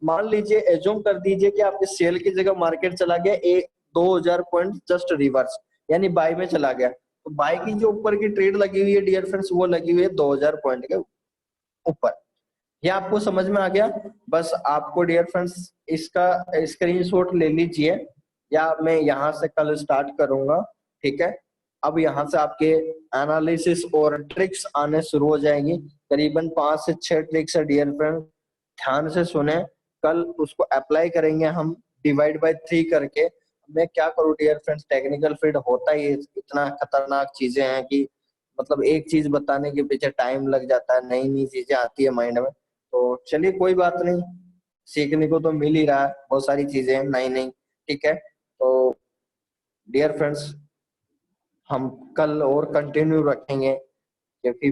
मान लीजिए एज्यूम कर दीजिए कि आपके सेल की जगह मार्केट चला गया 2000 पॉइंट जस्ट रिवर्स, यानी बाई में चला गया। तो बाई की जो ऊपर की ट्रेड लगी हुई है डियर फ्रेंड्स, वो लगी हुई है 2000 पॉइंट के ऊपर। ये आपको समझ में आ गया। बस आपको डियर फ्रेंड्स इसका स्क्रीनशॉट ले लीजिए, या मैं यहाँ से कल स्टार्ट करूंगा, ठीक है। अब यहाँ से आपके एनालिसिस और ट्रिक्स आने शुरू हो जाएंगी, करीबन 5 से 6 ट्रिक्स है डियर फ्रेंड, ध्यान से सुने। कल उसको अप्लाई करेंगे हम डिवाइड बाय 3 करके। मैं क्या करूँ डियर फ्रेंड्स, टेक्निकल फील्ड होता ही इतना खतरनाक चीजें हैं कि मतलब एक चीज बताने के पीछे टाइम लग जाता है, नई नई चीजें आती है माइंड में। तो चलिए कोई बात नहीं, सीखने को तो मिल ही रहा है, बहुत सारी चीजें हैं नई नई। ठीक है, तो डियर फ्रेंड्स, हम कल और कंटिन्यू रखेंगे, क्योंकि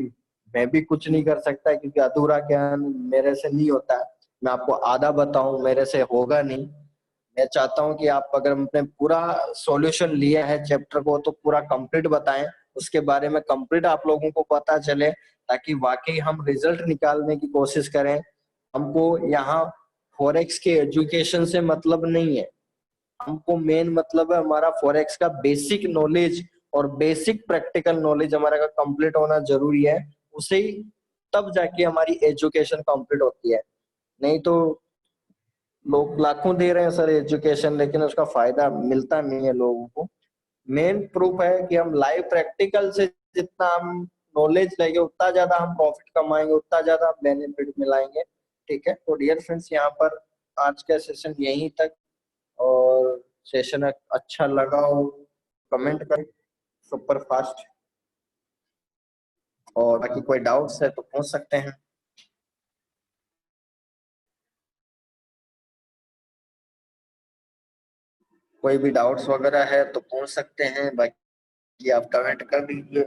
मैं भी कुछ नहीं कर सकता, क्योंकि अधूरा ज्ञान मेरे से नहीं होता है। मैं आपको आधा बताऊं मेरे से होगा नहीं। मैं चाहता हूं कि आप, अगर हमने पूरा सॉल्यूशन लिया है चैप्टर को, तो पूरा कंप्लीट बताएं, उसके बारे में कंप्लीट आप लोगों को पता चले, ताकि वाकई हम रिजल्ट निकालने की कोशिश करें। हमको यहाँ फॉरेक्स के एजुकेशन से मतलब नहीं है, हमको मेन मतलब है हमारा फॉरेक्स का बेसिक नॉलेज और बेसिक प्रैक्टिकल नॉलेज हमारा का कंप्लीट होना जरूरी है। उसे ही तब जाके हमारी एजुकेशन कंप्लीट होती है। नहीं तो लोग लाखों दे रहे हैं सर एजुकेशन, लेकिन उसका फायदा मिलता नहीं है लोगों को। मेन प्रूफ है कि हम लाइव प्रैक्टिकल से जितना हम नॉलेज लेंगे, उतना ज्यादा हम प्रॉफिट कमाएंगे, उतना ज्यादा बेनिफिट मिलाएंगे। ठीक है, तो डियर फ्रेंड्स, यहाँ पर आज का सेशन यहीं तक। और सेशन अच्छा लगा हो कमेंट करें सुपर फास्ट, और बाकी कोई डाउट्स है तो पूछ सकते हैं। कोई भी डाउट्स वगैरह है तो पूछ सकते हैं, बाकी आप कमेंट कर दीजिए।